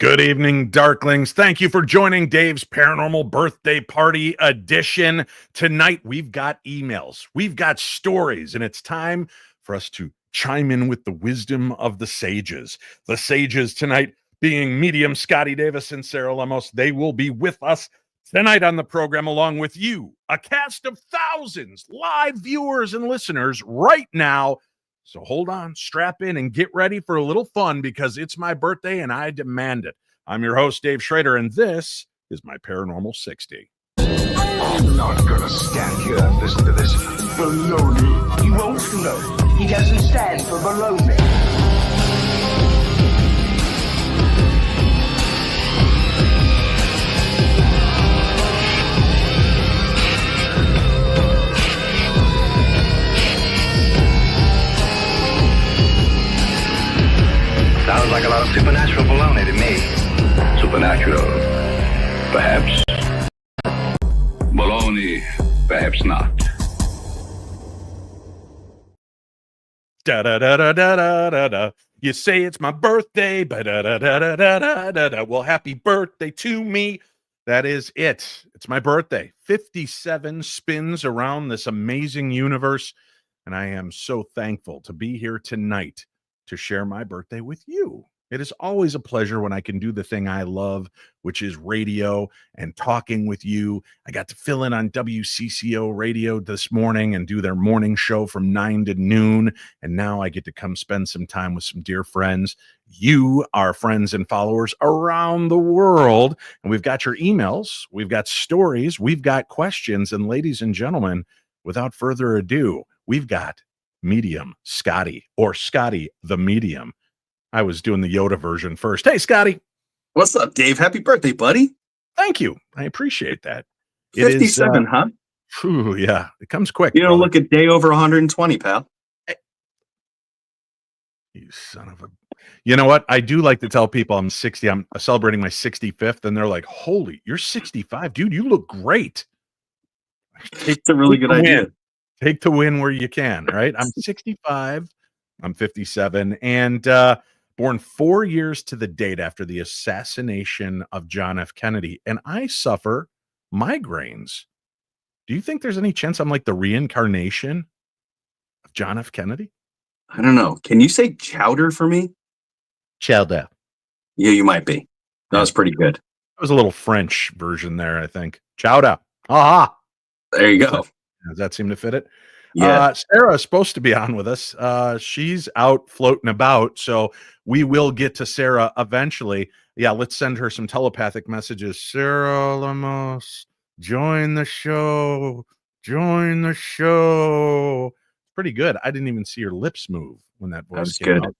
Good evening, Darklings. Thank you for joining Dave's Paranormal Birthday Party Edition. Tonight, we've got emails, we've got stories, and it's time for us to chime in with the wisdom of the sages. The sages tonight being medium Scotty Davis and Sarah Lemos. They will be with us tonight on the program along with you, a cast of thousands, live viewers and listeners right now. So hold on, strap in, and get ready for a little fun because it's my birthday and I demand it. I'm your host, Dave Schrader, and this is my Paranormal 60. I'm not gonna stand here and listen to this baloney. He won't float. He doesn't stand for baloney. Sounds like a lot of supernatural baloney to me. Supernatural, perhaps. Baloney, perhaps not. Da da da da da da da da. You say it's my birthday, but da da da da da da da da. Well, happy birthday to me. That is it. It's my birthday. 57 spins around this amazing universe, and I am so thankful to be here tonight to share my birthday with you. It is always a pleasure when I can do the thing I love, which is radio and talking with you. I got to fill in on WCCO radio this morning and do their morning show from 9 to noon. And now I get to come spend some time with some dear friends. You are friends and followers around the world. And we've got your emails, we've got stories, we've got questions. And ladies and gentlemen, without further ado, we've got Medium Scotty, or Scotty the Medium. I was doing the Yoda version first. Hey, Scotty. What's up, Dave? Happy birthday, buddy. Thank you. I appreciate that. 57, huh? Whew, yeah, it comes quick. You don't look a day over 120, pal. Hey. You son of a... You know what? I do like to tell people I'm 60. I'm celebrating my 65th, and they're like, holy, you're 65. Dude, you look great. It's a really good idea. Take the win where you can, right? I'm 65. I'm 57. And born 4 years to the date after the assassination of John F. Kennedy. And I suffer migraines. Do you think there's any chance I'm like the reincarnation of John F. Kennedy? I don't know. Can you say chowder for me? Chowder. Yeah, you might be. That was pretty good. That was a little French version there, I think. Chowder. Aha. There you go. Does that seem to fit it? Yeah. Sarah is supposed to be on with us. She's out floating about, so we will get to Sarah eventually. Yeah, let's send her some telepathic messages. Sarah Lemos, join the show. Join the show. Pretty good. I didn't even see your lips move when that voice came out.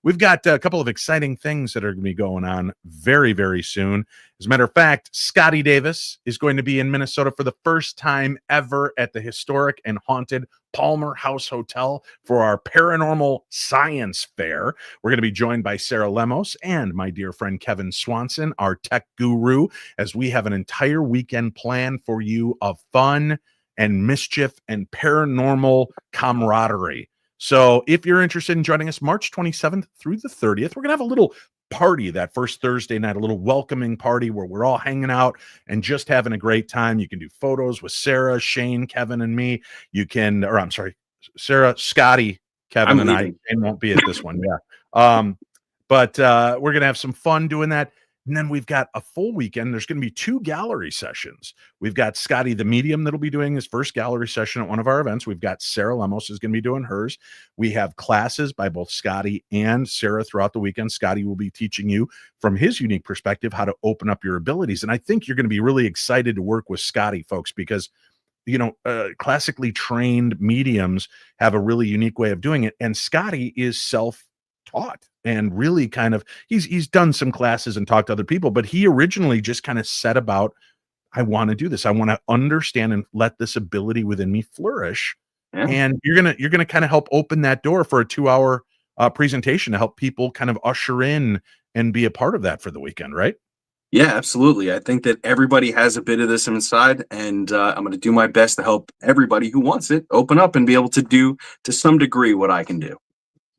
We've got a couple of exciting things that are going to be going on very, very soon. As a matter of fact, Scotty Davis is going to be in Minnesota for the first time ever at the historic and haunted Palmer House Hotel for our Paranormal Science Fair. We're going to be joined by Sarah Lemos and my dear friend Kevin Swanson, our tech guru, as we have an entire weekend planned for you of fun and mischief and paranormal camaraderie. So if you're interested in joining us March 27th through the 30th, we're going to have a little party that first Thursday night, a little welcoming party where we're all hanging out and just having a great time. You can do photos with Sarah, Shane, Kevin, and me. You can, or I'm sorry, Sarah, Scotty, Kevin, and I. Shane won't be at this one. Yeah. But we're going to have some fun doing that. And then we've got a full weekend. There's going to be 2 gallery sessions. We've got Scotty the Medium that'll be doing his first gallery session at one of our events. We've got Sarah Lemos is going to be doing hers. We have classes by both Scotty and Sarah throughout the weekend. Scotty will be teaching you from his unique perspective how to open up your abilities. And I think you're going to be really excited to work with Scotty, folks, because classically trained mediums have a really unique way of doing it. And Scotty is self-taught. And really kind of, he's done some classes and talked to other people, but he originally just kind of set about, I want to do this. I want to understand and let this ability within me flourish. Yeah. And you're gonna kind of help open that door for a 2-hour presentation to help people kind of usher in and be a part of that for the weekend, right? Yeah, absolutely. I think that everybody has a bit of this inside, and I'm going to do my best to help everybody who wants it open up and be able to do to some degree what I can do.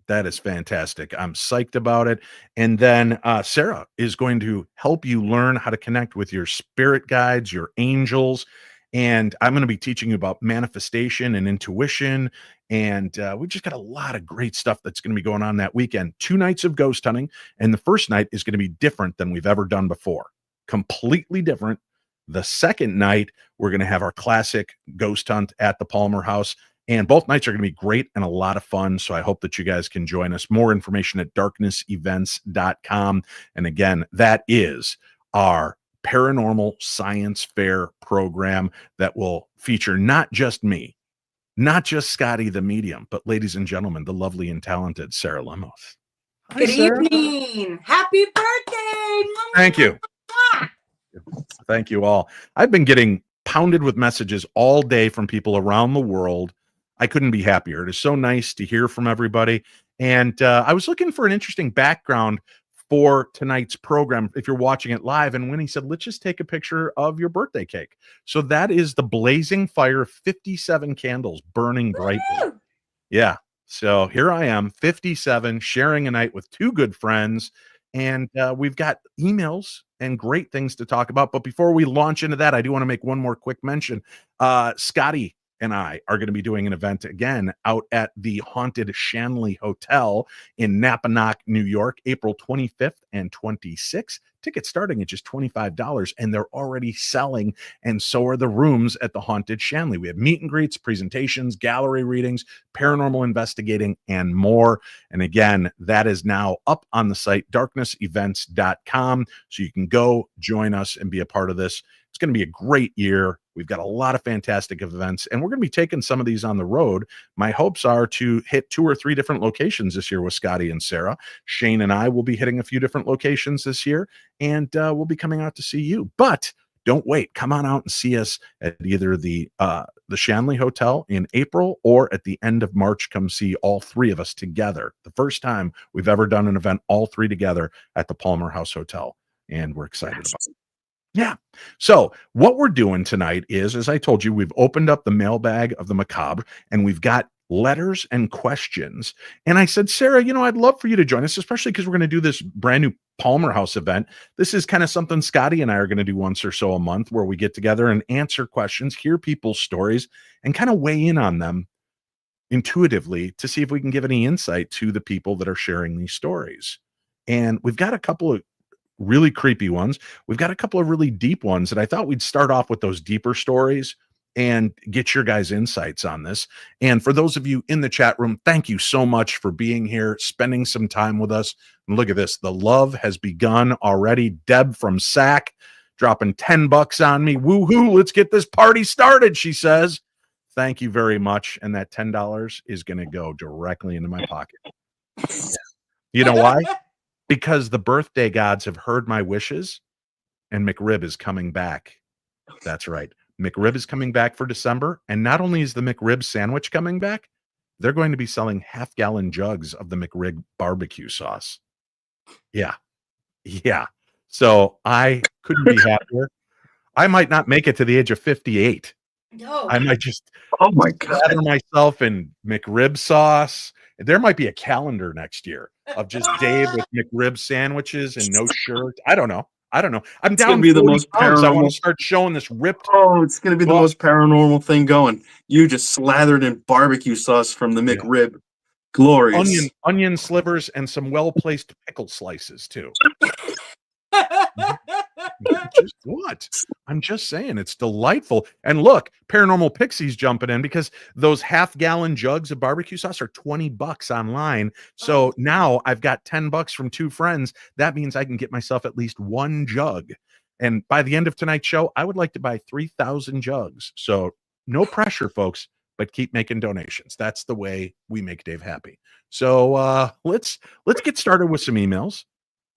That is fantastic. I'm psyched about it. And then Sarah is going to help you learn how to connect with your spirit guides, your angels. And I'm going to be teaching you about manifestation and intuition. And we just got a lot of great stuff that's going to be going on that weekend. 2 nights of ghost hunting. And the first night is going to be different than we've ever done before. Completely different. The second night, we're going to have our classic ghost hunt at the Palmer House. And both nights are going to be great and a lot of fun. So I hope that you guys can join us. More information at darknessevents.com. And again, that is our paranormal science fair program that will feature not just me, not just Scotty the medium, but ladies and gentlemen, the lovely and talented Sarah Lemos. Hi, Good Sarah. evening. Happy birthday. Thank you. Thank you all. I've been getting pounded with messages all day from people around the world. I couldn't be happier. It is so nice to hear from everybody. And I was looking for an interesting background for tonight's program if you're watching it live. And when he said, let's just take a picture of your birthday cake. So that is the blazing fire, 57 candles burning brightly. Woo! Yeah. So here I am, 57, sharing a night with 2 good friends. And we've got emails and great things to talk about. But before we launch into that, I do want to make one more quick mention. Scotty and I are going to be doing an event again out at the haunted Shanley Hotel in Napanoch, New York, April 25th and 26th. Tickets starting at just $25, and they're already selling, and so are the rooms at the haunted Shanley. We have meet and greets, presentations, gallery readings, paranormal investigating, and more. And again, that is now up on the site, darknessevents.com, so you can go join us and be a part of this. It's going to be a great year. We've got a lot of fantastic events, and we're going to be taking some of these on the road. My hopes are to hit 2 or 3 different locations this year with Scotty and Sarah. Shane and I will be hitting a few different locations this year, and we'll be coming out to see you. But don't wait. Come on out and see us at either the Shanley Hotel in April, or at the end of March, come see all 3 of us together. The first time we've ever done an event, all 3 together at the Palmer House Hotel, and we're excited about it. Yeah. So what we're doing tonight is, as I told you, we've opened up the mailbag of the macabre, and we've got letters and questions. And I said, Sarah, I'd love for you to join us, especially because we're going to do this brand new Palmer House event. This is kind of something Scotty and I are going to do once or so a month, where we get together and answer questions, hear people's stories, and kind of weigh in on them intuitively to see if we can give any insight to the people that are sharing these stories. And we've got a couple of really creepy ones. We've got a couple of really deep ones, and I thought we'd start off with those deeper stories and get your guys' insights on this. And for those of you in the chat room, thank you so much for being here, spending some time with us. And look at this. The love has begun already. Deb from SAC dropping $10 on me. Woohoo, let's get this party started, she says. Thank you very much. And that $10 is going to go directly into my pocket. You know why? Because the birthday gods have heard my wishes, and McRib is coming back. That's right. McRib is coming back for December. And not only is the McRib sandwich coming back, they're going to be selling half-gallon jugs of the McRib barbecue sauce. Yeah. Yeah. So I couldn't be happier. I might not make it to the age of 58. No. I might just Oh my God. slather myself in McRib sauce. There might be a calendar next year of just Dave with McRib sandwiches and no shirt. I don't know. I'm It's down gonna be the 40 most pounds. I want paranormal. to start showing this ripped. Oh, it's gonna be the Well- most paranormal thing going. You just slathered in barbecue sauce from the Yeah. McRib. Glorious. onion slivers and some well-placed pickle slices too. Just what? I'm just saying, it's delightful. And look, Paranormal Pixie's jumping in because those half-gallon jugs of barbecue sauce are $20 online. So now I've got $10 from 2 friends. That means I can get myself at least 1 jug. And by the end of tonight's show, I would like to buy 3,000 jugs. So no pressure, folks, but keep making donations. That's the way we make Dave happy. So let's get started with some emails.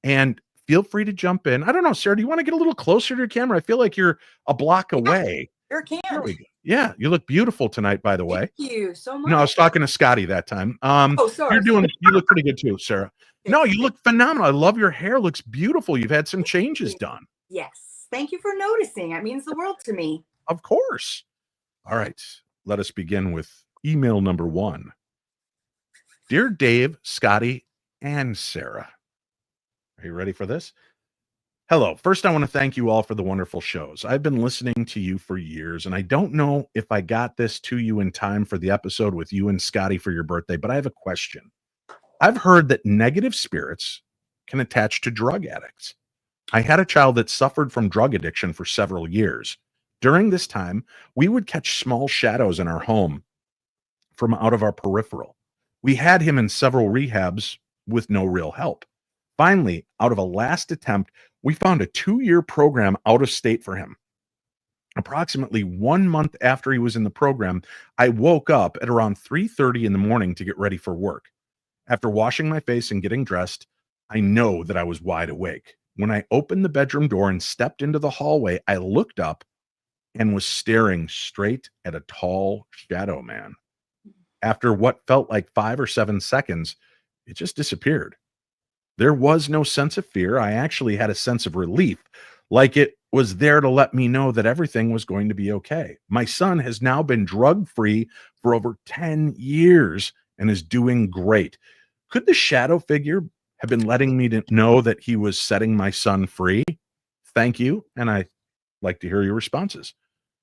And feel free to jump in. I don't know, Sarah, do you want to get a little closer to your camera? I feel like you're a block away. Sure can. There we go. Yeah, you look beautiful tonight, by the way. Thank you so much. No, I was talking to Scotty that time. Oh, sorry. You look pretty good too, Sarah. No, you look phenomenal. I love your hair. Looks beautiful. You've had some changes done. Yes. Thank you for noticing. That means the world to me. Of course. All right. Let us begin with email number 1. Dear Dave, Scotty, and Sarah. Are you ready for this? Hello. First, I want to thank you all for the wonderful shows. I've been listening to you for years, and I don't know if I got this to you in time for the episode with you and Scotty for your birthday, but I have a question. I've heard that negative spirits can attach to drug addicts. I had a child that suffered from drug addiction for several years. During this time, we would catch small shadows in our home from out of our peripheral. We had him in several rehabs with no real help. Finally, out of a last attempt, we found a 2-year program out of state for him. Approximately 1 month after he was in the program, I woke up at around 3:30 in the morning to get ready for work. After washing my face and getting dressed, I know that I was wide awake. When I opened the bedroom door and stepped into the hallway, I looked up and was staring straight at a tall shadow man. After what felt like 5 or 7 seconds, it just disappeared. There was no sense of fear. I actually had a sense of relief, like it was there to let me know that everything was going to be okay. My son has now been drug-free for over 10 years and is doing great. Could the shadow figure have been letting me know that he was setting my son free? Thank you, and I like to hear your responses.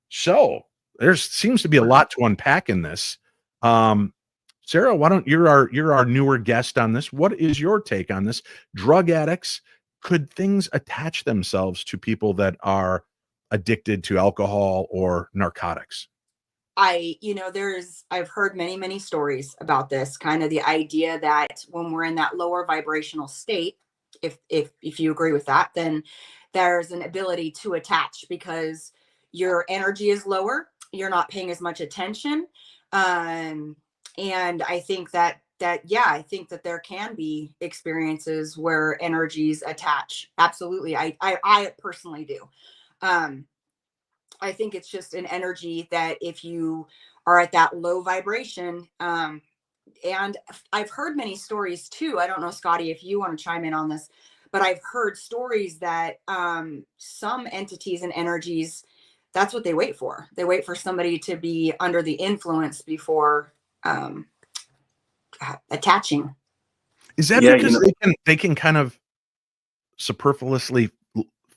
So there seems to be a lot to unpack in this. Sarah, why don't you're our newer guest on this. What is your take on this? Drug addicts, could things attach themselves to people that are addicted to alcohol or narcotics? I've heard many stories about this, kind of the idea that when we're in that lower vibrational state, if you agree with that, then there's an ability to attach because your energy is lower, you're not paying as much attention. And I think I think that there can be experiences where energies attach. Absolutely. I personally do. I think it's just an energy that if you are at that low vibration, and I've heard many stories too. I don't know, Scotty, if you want to chime in on this, but I've heard stories that some entities and energies, that's what they wait for. They wait for somebody to be under the influence before attaching. Is that because they can kind of superfluously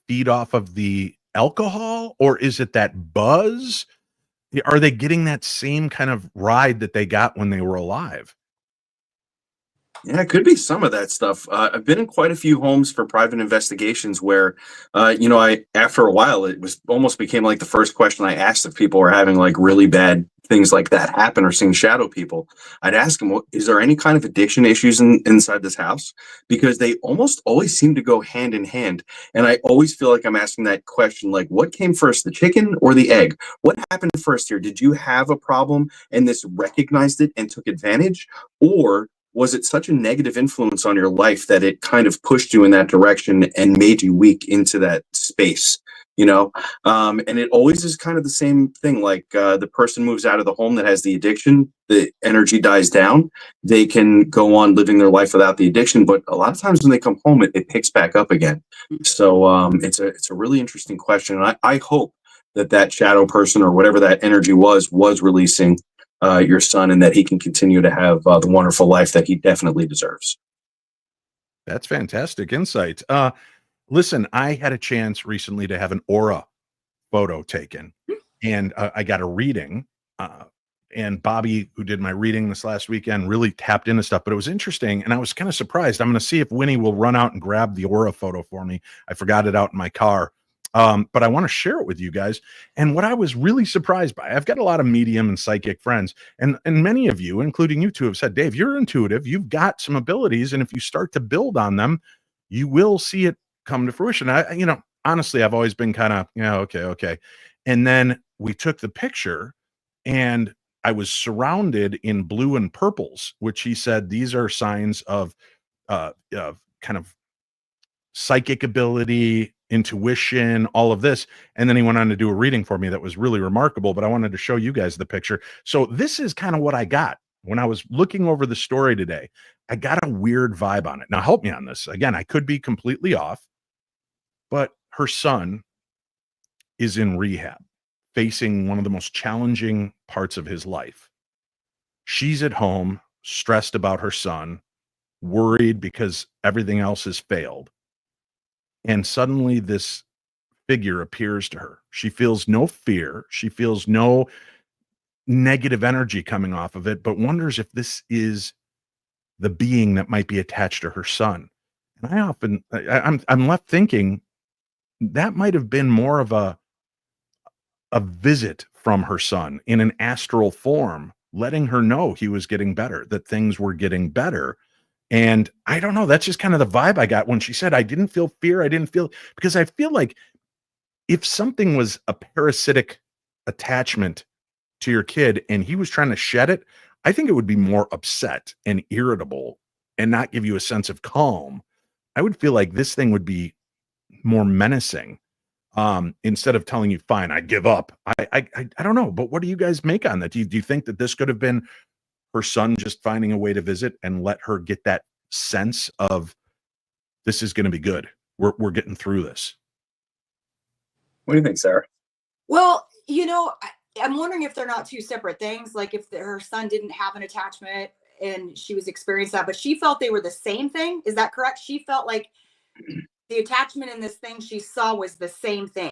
feed off of the alcohol, or is it that buzz? Are they getting that same kind of ride that they got when they were alive? Yeah, it could be some of that stuff. I've been in quite a few homes for private investigations where, I after a while it was almost became like the first question I asked if people were having like really bad things like that happen or seeing shadow people. I'd ask them, is there any kind of addiction issues inside this house? Because they almost always seem to go hand in hand. And I always feel like I'm asking that question, like, what came first, the chicken or the egg? What happened first here? Did you have a problem and this recognized it and took advantage? Or was it such a negative influence on your life that it kind of pushed you in that direction and made you weak into that space? And it always is kind of the same thing. Like the person moves out of the home that has the addiction, the energy dies down. They can go on living their life without the addiction, but a lot of times when they come home, it picks back up again. So it's a really interesting question, and I hope that shadow person or whatever that energy was releasing your son, and that he can continue to have the wonderful life that he definitely deserves. That's fantastic insight. Listen, I had a chance recently to have an aura photo taken, and I got a reading. And Bobby, who did my reading this last weekend, really tapped into stuff, but it was interesting. And I was kind of surprised. I'm going to see if Winnie will run out and grab the aura photo for me. I forgot it out in my car. But I want to share it with you guys. And what I was really surprised by, I've got a lot of medium and psychic friends, and many of you, including you two, have said, Dave, you're intuitive. You've got some abilities. And if you start to build on them, you will see it come to fruition. Honestly, I've always been kind of, okay. And then we took the picture, and I was surrounded in blue and purples, which he said, these are signs of kind of psychic ability, intuition, all of this. And then he went on to do a reading for me that was really remarkable, but I wanted to show you guys the picture. So this is kind of what I got when I was looking over the story today. I got a weird vibe on it. Now help me on this. Again, I could be completely off, but her son is in rehab, facing one of the most challenging parts of his life. She's at home. stressed about her son, worried because everything else has failed. And suddenly this figure appears to her. She feels no fear. She feels no negative energy coming off of it, but wonders if this is the being that might be attached to her son. And I'm left thinking that might have been more of a visit from her son in an astral form, letting her know he was getting better, that things were getting better. And I don't know, that's just kind of the vibe I got when she said, I didn't feel fear. I didn't feel, because I feel like if something was a parasitic attachment to your kid and he was trying to shed it, I think it would be more upset and irritable and not give you a sense of calm. I would feel like this thing would be more menacing. Instead of telling you, fine, I give up. I don't know, but what do you guys make on that? Do you think that this could have been her son just finding a way to visit and let her get that sense of this is going to be good? We're getting through this. What do you think, Sarah? Well, I'm wondering if they're not two separate things. Like if her son didn't have an attachment and she was experiencing that, but she felt they were the same thing. Is that correct? She felt like the attachment in this thing she saw was the same thing.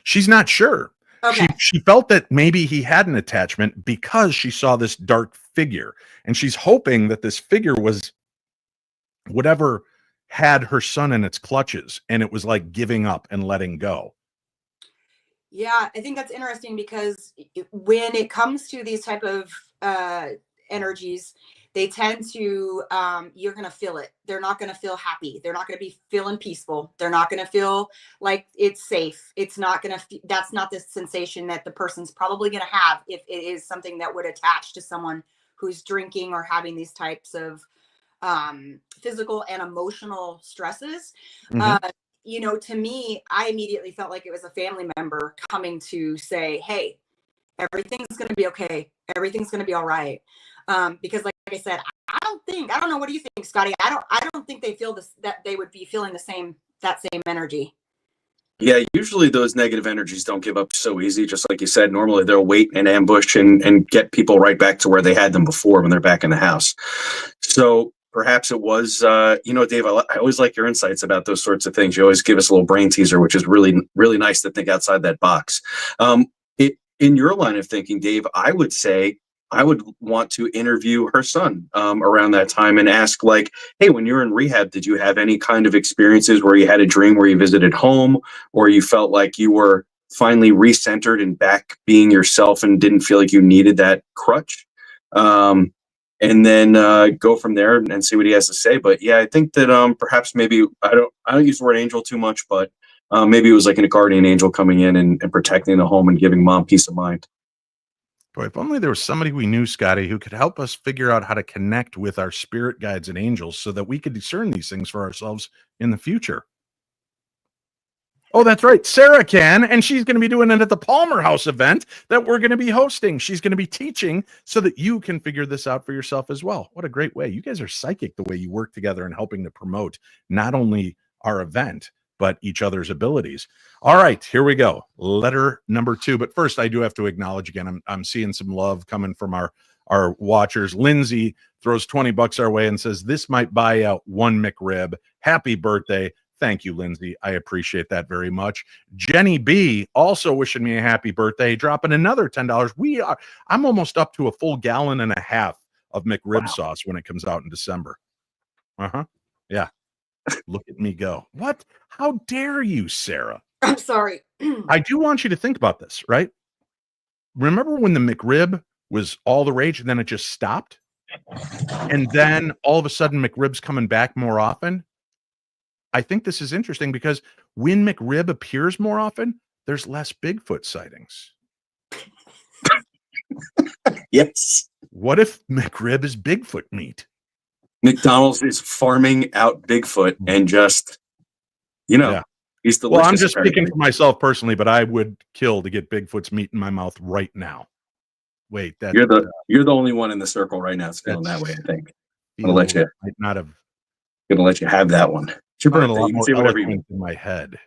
She's not sure. Okay. She felt that maybe he had an attachment because she saw this dark figure, and she's hoping that this figure was whatever had her son in its clutches, and it was like giving up and letting go. Yeah, I think that's interesting because when it comes to these type of energies, they tend to, you're going to feel it. They're not going to feel happy. They're not going to be feeling peaceful. They're not going to feel like it's safe. It's not going to, that's not the sensation that the person's probably going to have if it is something that would attach to someone who's drinking or having these types of physical and emotional stresses. To me, I immediately felt like it was a family member coming to say, hey, everything's going to be okay. Everything's going to be all right. Because like I said, I don't know. What do you think, Scotty? I don't think they feel this, that they would be feeling that same energy. Yeah, usually those negative energies don't give up so easy. Just like you said, normally they'll wait and ambush and get people right back to where they had them before when they're back in the house. So perhaps it was, Dave, I always like your insights about those sorts of things. You always give us a little brain teaser, which is really, really nice to think outside that box. In your line of thinking, Dave, I would say I would want to interview her son around that time and ask, like, hey, when you were in rehab, did you have any kind of experiences where you had a dream where you visited home, or you felt like you were finally recentered and back being yourself and didn't feel like you needed that crutch? And then go from there and see what he has to say. But yeah, I think that perhaps maybe I don't use the word angel too much, but maybe it was like a guardian angel coming in and protecting the home and giving mom peace of mind. Boy, if only there was somebody we knew, Scotty, who could help us figure out how to connect with our spirit guides and angels so that we could discern these things for ourselves in the future. Oh, that's right. Sarah can, and she's going to be doing it at the Palmer House event that we're going to be hosting. She's going to be teaching so that you can figure this out for yourself as well. What a great way. You guys are psychic the way you work together and helping to promote not only our event, but each other's abilities. All right, here we go. Letter number 2. But first, I do have to acknowledge again, I'm seeing some love coming from our watchers. Lindsay throws $20 our way and says, this might buy out one McRib. Happy birthday. Thank you, Lindsay. I appreciate that very much. Jenny B also wishing me a happy birthday, dropping another $10. I'm almost up to a full gallon and a half of McRib sauce when it comes out in December. Yeah. Look at me go. What? How dare you, Sarah? I'm sorry. I do want you to think about this, right? Remember when the McRib was all the rage and then it just stopped? And then all of a sudden McRib's coming back more often? I think this is interesting because when McRib appears more often, there's less Bigfoot sightings. Yes. What if McRib is Bigfoot meat? McDonald's is farming out Bigfoot and just, he's delicious. Well, I'm just speaking for myself personally, but I would kill to get Bigfoot's meat in my mouth right now. Wait, you're the only one in the circle right now that's feeling that way, I think. I'm gonna let you have that one. It's your birthday. You can say whatever you want. In my head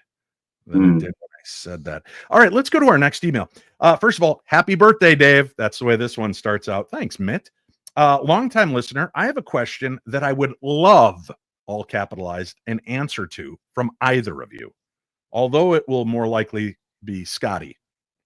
than it did when I said that. All right, let's go to our next email. First of all, happy birthday, Dave. That's the way this one starts out. Thanks, Mitt. Longtime listener, I have a question that I would love, all capitalized, an answer to from either of you, although it will more likely be Scotty.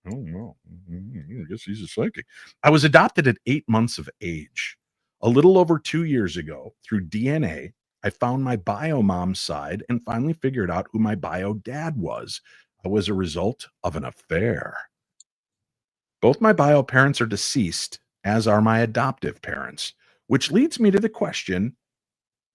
Oh, no. I guess he's a psychic. I was adopted at 8 months of age. A little over 2 years ago, through DNA, I found my bio mom's side and finally figured out who my bio dad was. I was a result of an affair. Both my bio parents are deceased, as are my adoptive parents, which leads me to the question,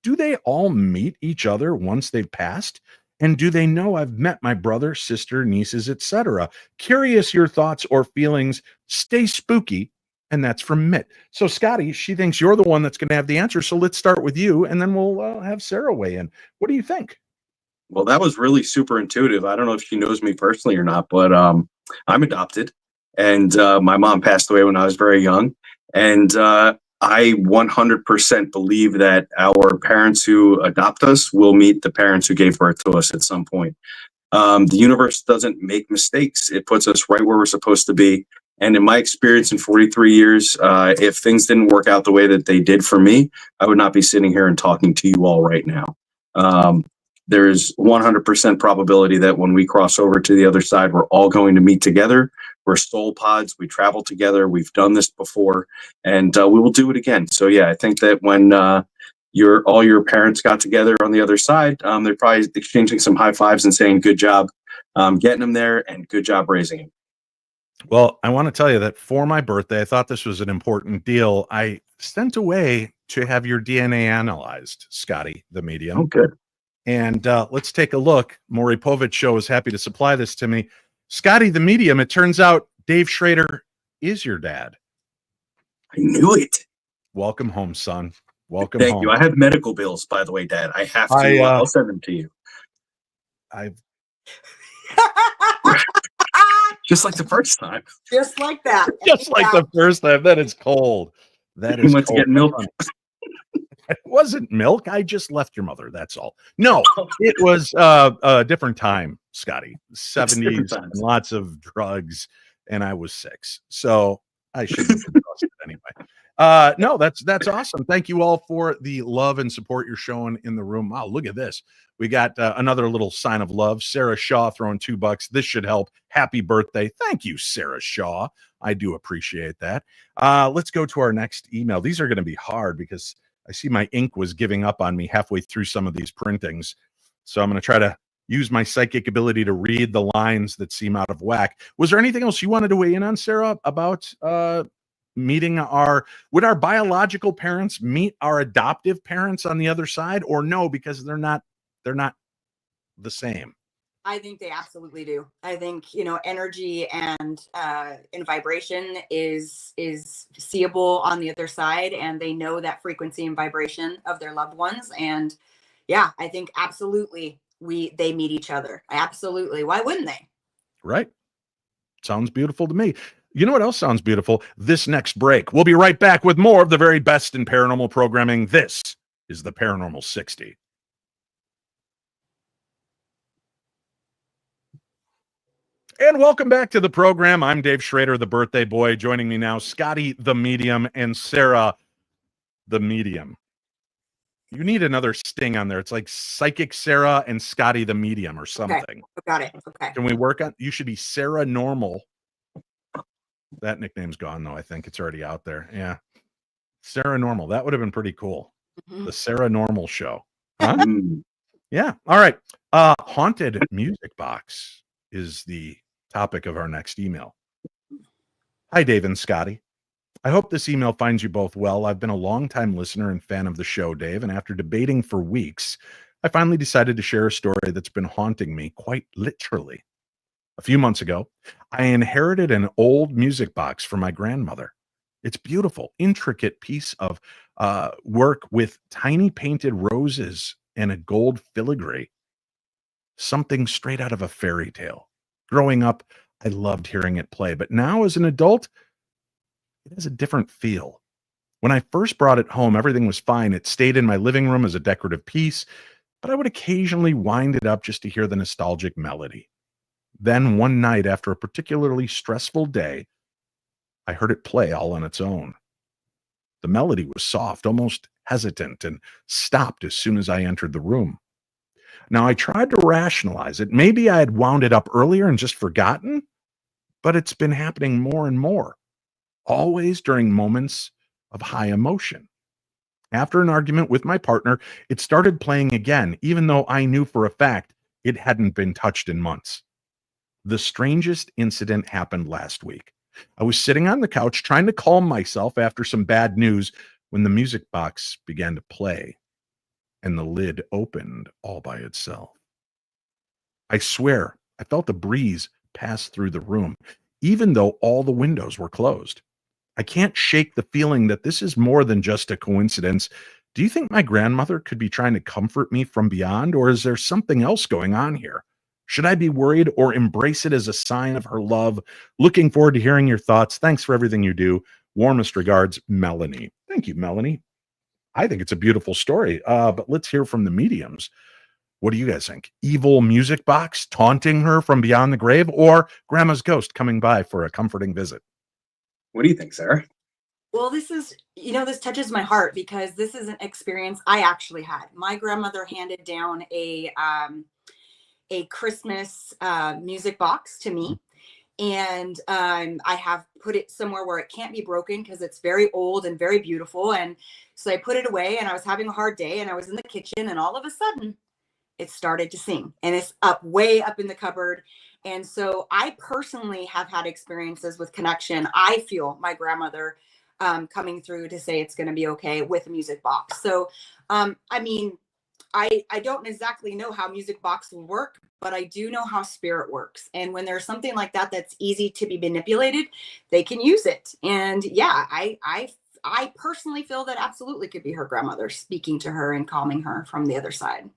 do they all meet each other once they've passed? And do they know I've met my brother, sister, nieces, etc.? Curious your thoughts or feelings. Stay spooky. And that's from Mitt. So, Scotty, she thinks you're the one that's going to have the answer. So let's start with you, and then we'll have Sarah weigh in. What do you think? Well, that was really super intuitive. I don't know if she knows me personally or not, but I'm adopted, and my mom passed away when I was very young. And I 100% believe that our parents who adopt us will meet the parents who gave birth to us at some point. The universe doesn't make mistakes. It puts us right where we're supposed to be. And in my experience in 43 years, if things didn't work out the way that they did for me, I would not be sitting here and talking to you all right now. There's 100% probability that when we cross over to the other side, we're all going to meet together. We're soul pods. We travel together. We've done this before, and we will do it again. So yeah, I think that when all your parents got together on the other side, they're probably exchanging some high fives and saying, "Good job getting them there, and good job raising him." Well, I want to tell you that for my birthday, I thought this was an important deal. I sent away to have your DNA analyzed, Scotty, the medium. Oh, good. And let's take a look. Maury Povich Show is happy to supply this to me. Scotty, the medium, it turns out Dave Schrader is your dad. I knew it. Welcome home, son. Welcome Thank home. you. I have medical bills, by the way, Dad. I have to. I'll send them to you. Just like the first time. Just like that. Just like the first time. That is cold. That is went cold. to get milk. It wasn't milk. I just left your mother. That's all. No, it was a different time, Scotty. 70s, and lots of drugs, and I was 6. So I shouldn't have been trusted anyway. No, that's awesome. Thank you all for the love and support you're showing in the room. Wow, look at this. We got another little sign of love. Sarah Shaw throwing $2. This should help. Happy birthday. Thank you, Sarah Shaw. I do appreciate that. Let's go to our next email. These are going to be hard because I see my ink was giving up on me halfway through some of these printings. So I'm going to try to use my psychic ability to read the lines that seem out of whack. Was there anything else you wanted to weigh in on, Sarah, about meeting would our biological parents meet our adoptive parents on the other side, or no, because they're not the same? I think they absolutely do. I think, energy and vibration is seeable on the other side, and they know that frequency and vibration of their loved ones. And yeah, I think absolutely they meet each other. Absolutely. Why wouldn't they? Right. Sounds beautiful to me. You know what else sounds beautiful? This next break. We'll be right back with more of the very best in paranormal programming. This is the Paranormal 60. And welcome back to the program. I'm Dave Schrader, the birthday boy. Joining me now, Scotty the medium and Sarah the medium. You need another sting on there. It's like Psychic Sarah and Scotty the medium or something. Okay. Got it. Okay. Can we work on? You should be Sarah Normal. That nickname's gone though. I think it's already out there. Yeah, Sarah Normal. That would have been pretty cool. Mm-hmm. The Sarah Normal Show. Huh? Yeah. All right. Haunted music box is the topic of our next email. Hi, Dave and Scotty. I hope this email finds you both well. I've been a longtime listener and fan of the show, Dave, and after debating for weeks, I finally decided to share a story that's been haunting me quite literally. A few months ago, I inherited an old music box from my grandmother. It's beautiful, intricate piece of work with tiny painted roses and a gold filigree. Something straight out of a fairy tale. Growing up, I loved hearing it play, but now as an adult, it has a different feel. When I first brought it home, everything was fine. It stayed in my living room as a decorative piece, but I would occasionally wind it up just to hear the nostalgic melody. Then one night, after a particularly stressful day, I heard it play all on its own. The melody was soft, almost hesitant, and stopped as soon as I entered the room. Now, I tried to rationalize it. Maybe I had wound it up earlier and just forgotten, but it's been happening more and more, always during moments of high emotion. After an argument with my partner, it started playing again, even though I knew for a fact it hadn't been touched in months. The strangest incident happened last week. I was sitting on the couch trying to calm myself after some bad news when the music box began to play and the lid opened all by itself. I swear, I felt a breeze pass through the room, even though all the windows were closed. I can't shake the feeling that this is more than just a coincidence. Do you think my grandmother could be trying to comfort me from beyond, or is there something else going on here? Should I be worried or embrace it as a sign of her love? Looking forward to hearing your thoughts. Thanks for everything you do. Warmest regards, Melanie. Thank you, Melanie. I think it's a beautiful story, but let's hear from the mediums. What do you guys think? Evil music box taunting her from beyond the grave, or grandma's ghost coming by for a comforting visit? What do you think, Sarah? Well, this touches my heart because this is an experience I actually had. My grandmother handed down a Christmas music box to me. And I have put it somewhere where it can't be broken because it's very old and very beautiful. And so I put it away, and I was having a hard day, and I was in the kitchen, and all of a sudden it started to sing, and it's way up in the cupboard. And so I personally have had experiences with connection. I feel my grandmother coming through to say it's going to be okay with a music box. So, I don't exactly know how music box will work, but I do know how spirit works. And when there's something like that that's easy to be manipulated, they can use it. And yeah, I personally feel that absolutely could be her grandmother speaking to her and calming her from the other side.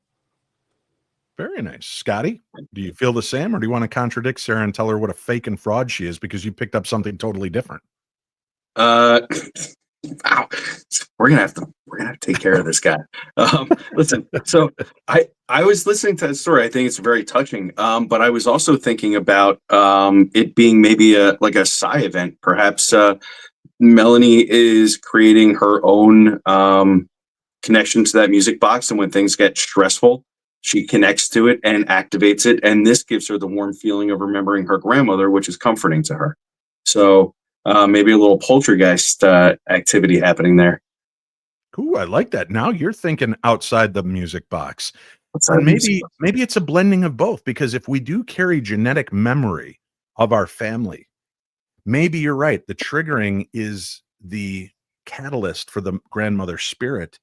Very nice. Scotty, do you feel the same, or do you want to contradict Sarah and tell her what a fake and fraud she is because you picked up something totally different? Wow. We're gonna have to take care of this guy. Listen, so I was listening to that story. I think it's very touching. But I was also thinking about it being maybe a psi event. Perhaps Melanie is creating her own connection to that music box, and when things get stressful, she connects to it and activates it, and this gives her the warm feeling of remembering her grandmother, which is comforting to her. So maybe a little poltergeist activity happening there. Ooh, I like that. Now you're thinking outside the music box. Outside And the music box. maybe it's a blending of both, because if we do carry genetic memory of our family, maybe you're right. The triggering is the catalyst for the grandmother spirit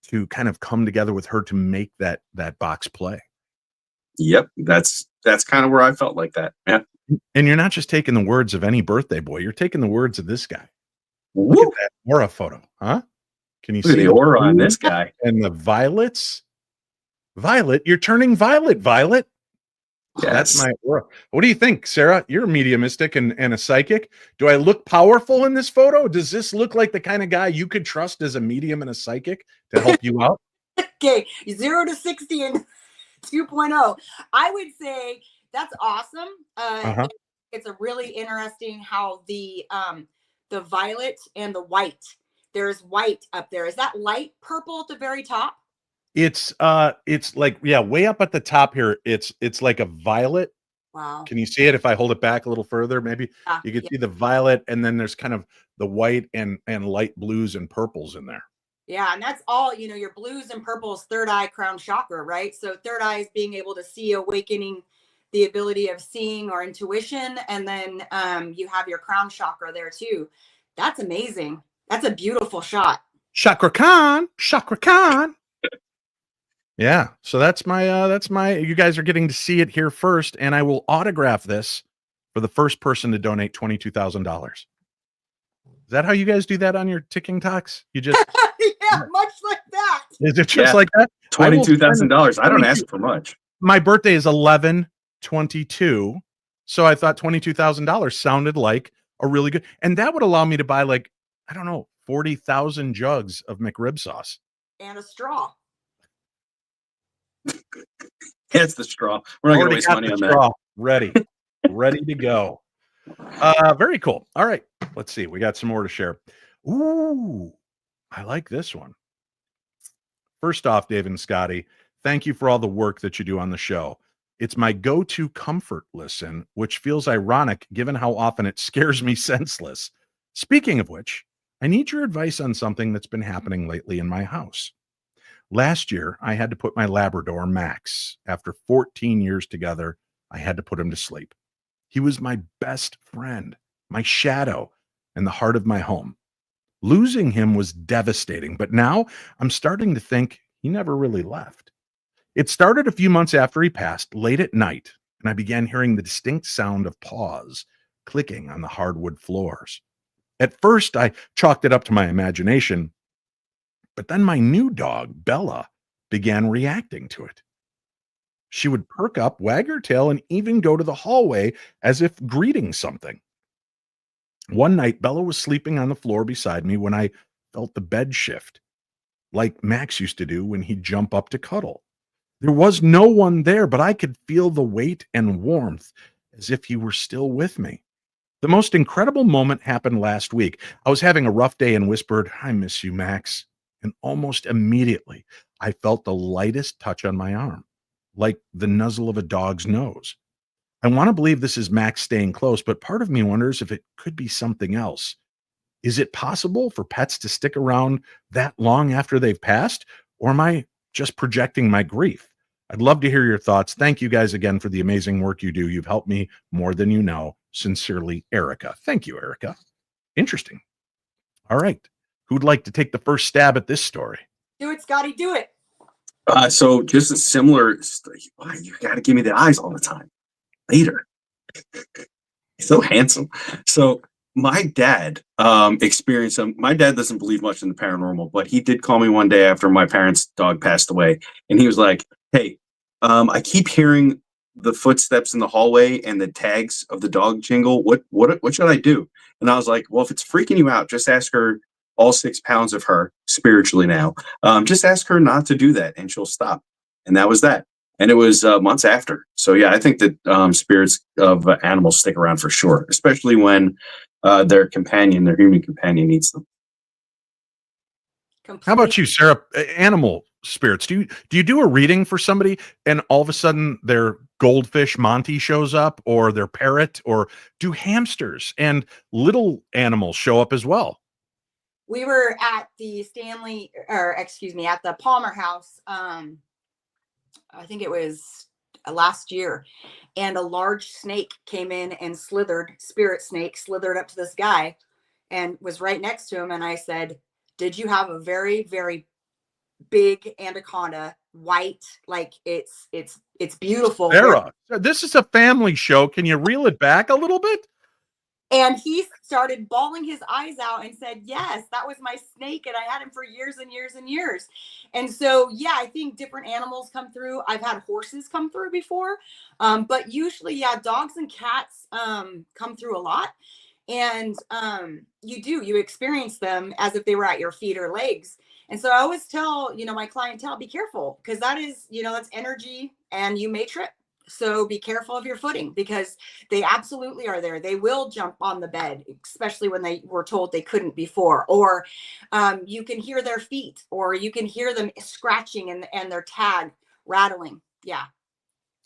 to kind of come together with her to make that box play. Yep, that's kind of where I felt like that. Yeah. And you're not just taking the words of any birthday boy, you're taking the words of this guy. Woo. Look at that aura photo, huh? Can you Look at see the aura on this guy? and the violets? Violet, you're turning violet, Violet. Yes. That's my aura. What do you think, Sarah? You're mediumistic and a psychic. Do I look powerful in this photo? Does this look like the kind of guy you could trust as a medium and a psychic to help you out? Okay, 0 to 60 and 2.0. I would say that's awesome. It's a really interesting how the violet and the white. There's white up there. Is that light purple at the very top? It's like, yeah, way up at the top here. It's like a violet. Wow. Can you see it if I hold it back a little further? Maybe you can see the violet, and then there's kind of the white and light blues and purples in there. Yeah, and that's all, your blues and purples, third eye crown chakra, right? So third eye is being able to see, awakening the ability of seeing or intuition. And then you have your crown chakra there too. That's amazing. That's a beautiful shot. Chakra Khan. Yeah. So that's my, you guys are getting to see it here first, and I will autograph this for the first person to donate $22,000. Is that how you guys do that on your ticking talks? You just, yeah, much like that. is it just like that? $22,000. I don't ask for much. My birthday is 11/22. So I thought $22,000 sounded like a really good, and that would allow me to buy 40,000 jugs of McRib sauce. And a straw. It's the straw. We're not going to waste money on that. Ready to go. Very cool. All right. Let's see. We got some more to share. Ooh, I like this one. First off, Dave and Scotty, thank you for all the work that you do on the show. It's my go-to comfort listen, which feels ironic given how often it scares me senseless. Speaking of which, I need your advice on something that's been happening lately in my house. Last year, I had to put my Labrador, Max. After 14 years together, I had to put him to sleep. He was my best friend, my shadow, and the heart of my home. Losing him was devastating, but now I'm starting to think he never really left. It started a few months after he passed, late at night, and I began hearing the distinct sound of paws clicking on the hardwood floors. At first, I chalked it up to my imagination, but then my new dog, Bella, began reacting to it. She would perk up, wag her tail, and even go to the hallway as if greeting something. One night, Bella was sleeping on the floor beside me when I felt the bed shift, like Max used to do when he'd jump up to cuddle. There was no one there, but I could feel the weight and warmth as if he were still with me. The most incredible moment happened last week. I was having a rough day and whispered, "I miss you, Max." And almost immediately, I felt the lightest touch on my arm, like the nuzzle of a dog's nose. I want to believe this is Max staying close, but part of me wonders if it could be something else. Is it possible for pets to stick around that long after they've passed? Or am I just projecting my grief? I'd love to hear your thoughts. Thank you guys again for the amazing work you do. You've helped me more than you know. Sincerely, Erica. Thank you, Erica. Interesting. All right. Who'd like to take the first stab at this story? Do it, Scotty. Do it. So just a similar, why you got to give me the eyes all the time. Later. He's so handsome. So my dad experienced some. My dad doesn't believe much in the paranormal, but he did call me one day after my parents' dog passed away, and he was like, "Hey, I keep hearing the footsteps in the hallway and the tags of the dog jingle. What should I do?" And I was like, "Well, if it's freaking you out, just ask her, all 6 pounds of her spiritually now. Just ask her not to do that, and she'll stop." And that was that. And it was months after. So yeah, I think that spirits of animals stick around for sure, especially when their human companion, needs them. How about you, Sarah? Animal spirits. Do you do a reading for somebody and all of a sudden their goldfish Monty shows up, or their parrot, or do hamsters and little animals show up as well? We were at the at the Palmer house. I think it was last year, and a large snake came in and spirit snake slithered up to this guy and was right next to him. And I said, "Did you have a very, very big anaconda, white, like it's beautiful?" Sarah, this is a family show. Can you reel it back a little bit? And he started bawling his eyes out and said, "Yes, that was my snake. And I had him for years and years and years." And so, yeah, I think different animals come through. I've had horses come through before. But usually, yeah, dogs and cats come through a lot. And you experience them as if they were at your feet or legs. And so I always tell, my clientele, be careful, because that is, that's energy and you may trip. So be careful of your footing, because they absolutely are there. They will jump on the bed, especially when they were told they couldn't before. Or you can hear their feet, or you can hear them scratching and their tag rattling. Yeah.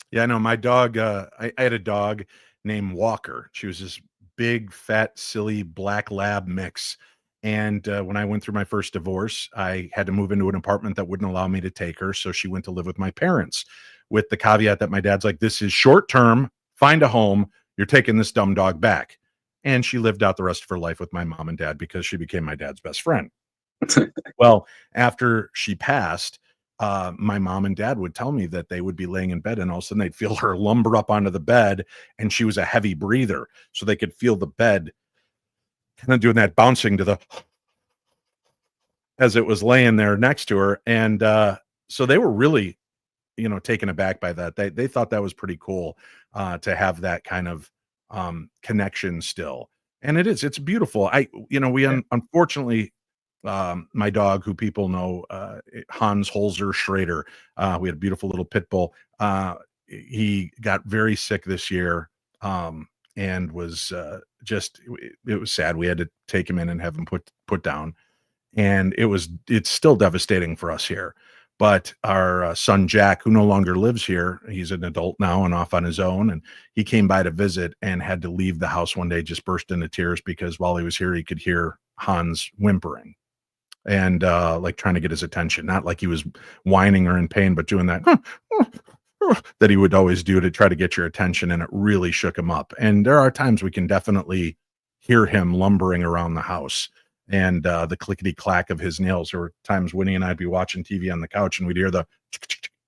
Yeah, I know. My dog, I had a dog named Walker. She was this big, fat, silly black lab mix. And when I went through my first divorce, I had to move into an apartment that wouldn't allow me to take her. So she went to live with my parents, with the caveat that my dad's like, "This is short term, find a home. You're taking this dumb dog back." And she lived out the rest of her life with my mom and dad because she became my dad's best friend. Well, after she passed, my mom and dad would tell me that they would be laying in bed and all of a sudden they'd feel her lumber up onto the bed, and she was a heavy breather. So they could feel the bed kind of doing that bouncing to the, as it was laying there next to her. And so they were really, taken aback by that. They thought that was pretty cool to have that kind of connection still. And it's beautiful. Unfortunately, my dog, who people know, Hans Holzer Schrader, we had a beautiful little pit bull. He got very sick this year, and was it was sad. We had to take him in and have him put down. and it's still devastating for us here. But our son Jack, who no longer lives here, he's an adult now and off on his own, and he came by to visit and had to leave the house one day, just burst into tears because while he was here, he could hear Hans whimpering and like trying to get his attention. Not like he was whining or in pain, but doing that that he would always do to try to get your attention, and it really shook him up. And there are times we can definitely hear him lumbering around the house, and the clickety clack of his nails. There were times Winnie and I'd be watching TV on the couch and we'd hear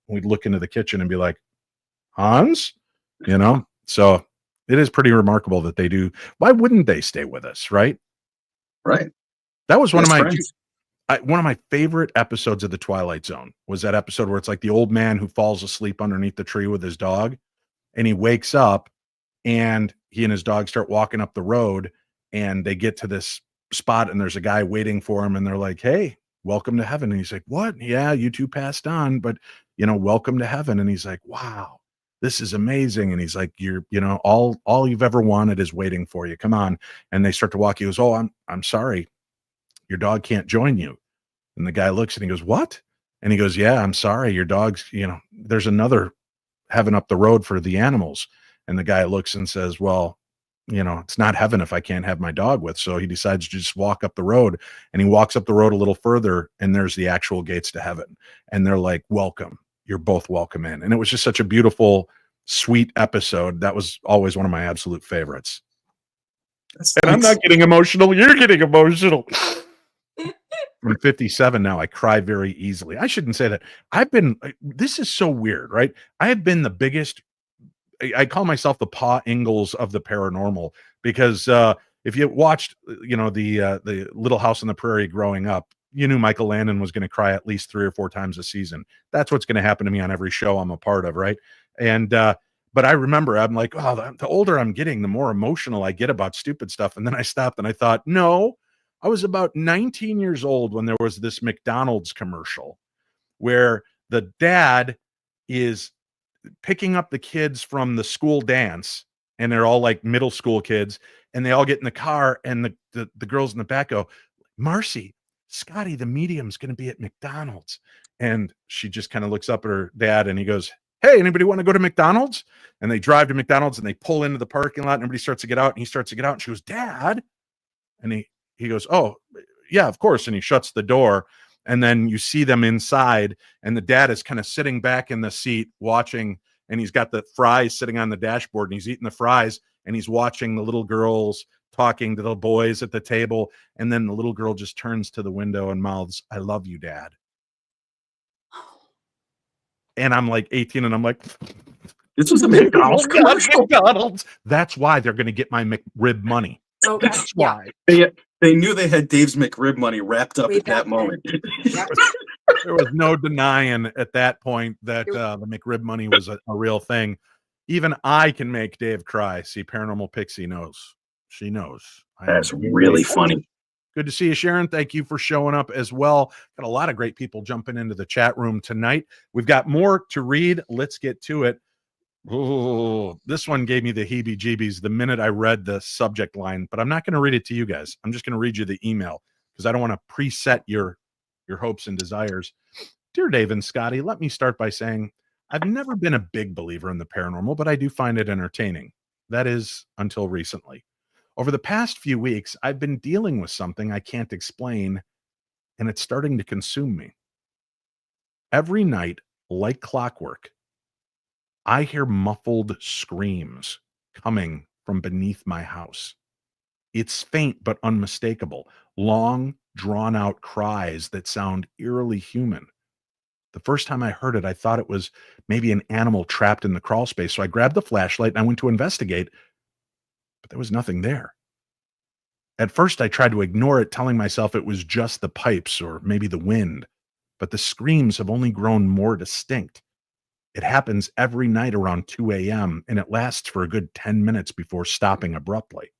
we'd look into the kitchen and be like, Hans, so it is pretty remarkable that they do. Why wouldn't they stay with us? Right. That was one of my favorite episodes of the Twilight Zone, was that episode where it's like the old man who falls asleep underneath the tree with his dog, and he wakes up and he and his dog start walking up the road, and they get to this spot and there's a guy waiting for him, and they're like, hey, welcome to heaven. And he's like, what? Yeah, you two passed on, but welcome to heaven. And he's like, wow, this is amazing. And he's like, all you've ever wanted is waiting for you. Come on. And they start to walk. He goes, oh, I'm sorry, your dog can't join you. And the guy looks and he goes, what? And he goes, yeah, I'm sorry, your dog's, there's another heaven up the road for the animals. And the guy looks and says, well, it's not heaven if I can't have my dog with. So he decides to just walk up the road, and he walks up the road a little further, and there's the actual gates to heaven. And they're like, welcome, you're both welcome in. And it was just such a beautiful, sweet episode. That was always one of my absolute favorites. And I'm not getting emotional. You're getting emotional. I'm 57 now. I cry very easily. I shouldn't say that. This is so weird, right? I have been the biggest, I call myself the Pa Ingalls of the paranormal, because if you watched, the Little House on the Prairie growing up, you knew Michael Landon was going to cry at least 3 or 4 times a season. That's what's going to happen to me on every show I'm a part of, right? And but I remember I'm like, oh, the older I'm getting, the more emotional I get about stupid stuff. And then I stopped and I thought, no, I was about 19 years old when there was this McDonald's commercial where the dad is picking up the kids from the school dance, and they're all like middle school kids, and they all get in the car, and the girls in the back go, Marcy, Scotty, the medium's going to be at McDonald's. And she just kind of looks up at her dad, and he goes, hey, anybody want to go to McDonald's? And they drive to McDonald's, and they pull into the parking lot, and everybody starts to get out, and he starts to get out, and she goes, Dad. And he goes, oh yeah, of course. And he shuts the door. And then you see them inside, and the dad is kind of sitting back in the seat watching, and he's got the fries sitting on the dashboard, and he's eating the fries, and he's watching the little girls talking to the boys at the table. And then the little girl just turns to the window and mouths, I love you, Dad. And I'm like 18, and I'm like, this was a McDonald's commercial. McDonald's. That's why they're going to get my McRib money. Okay. That's why. They knew they had Dave's McRib money wrapped up at that moment. Yep. There was no denying at that point that the McRib money was a real thing. Even I can make Dave cry. See, Paranormal Pixie knows. She knows. That's really funny. Good to see you, Sharon. Thank you for showing up as well. Got a lot of great people jumping into the chat room tonight. We've got more to read. Let's get to it. Oh, this one gave me the heebie-jeebies the minute I read the subject line, but I'm not going to read it to you guys. I'm just going to read you the email because I don't want to preset your hopes and desires. Dear Dave and Scotty, let me start by saying I've never been a big believer in the paranormal, but I do find it entertaining. That is, until recently. Over the past few weeks, I've been dealing with something I can't explain, and it's starting to consume me. Every night, like clockwork, I hear muffled screams coming from beneath my house. It's faint but unmistakable, long, drawn-out cries that sound eerily human. The first time I heard it, I thought it was maybe an animal trapped in the crawl space, so I grabbed the flashlight and I went to investigate, but there was nothing there. At first, I tried to ignore it, telling myself it was just the pipes or maybe the wind, but the screams have only grown more distinct. It happens every night around 2 a.m., and it lasts for a good 10 minutes before stopping abruptly.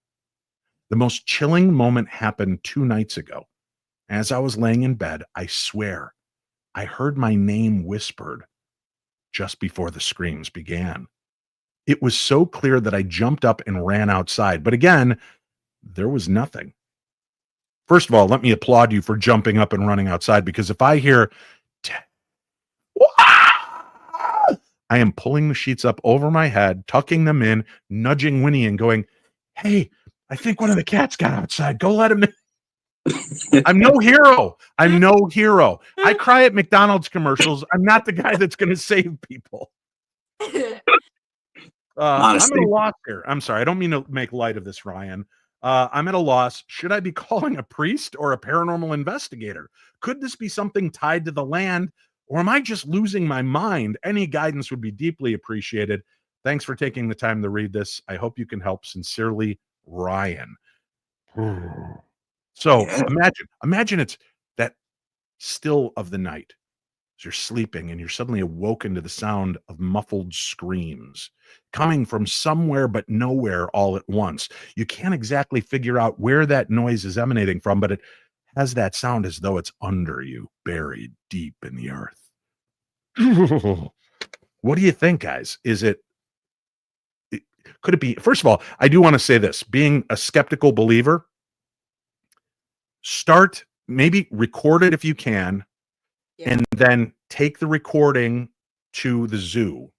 The most chilling moment happened 2 nights ago. As I was laying in bed, I swear, I heard my name whispered just before the screams began. It was so clear that I jumped up and ran outside, but again, there was nothing. First of all, let me applaud you for jumping up and running outside, because if I hear, I am pulling the sheets up over my head, tucking them in, nudging Winnie and going, hey, I think one of the cats got outside. Go let him in. I'm no hero. I'm no hero. I cry at McDonald's commercials. I'm not the guy that's going to save people. I'm at a loss here. I'm sorry. I don't mean to make light of this, Ryan. I'm at a loss. Should I be calling a priest or a paranormal investigator? Could this be something tied to the land, or am I just losing my mind? Any guidance would be deeply appreciated. Thanks for taking the time to read this. I hope you can help. Sincerely, Ryan. So imagine it's that still of the night. As you're sleeping and you're suddenly awoken to the sound of muffled screams coming from somewhere but nowhere all at once. You can't exactly figure out where that noise is emanating from, but it has that sound as though it's under you, buried deep in the earth. What do you think, guys? Could it be? First of all, I do want to say this, being a skeptical believer, maybe record it if you can. Yeah. And then take the recording to the zoo,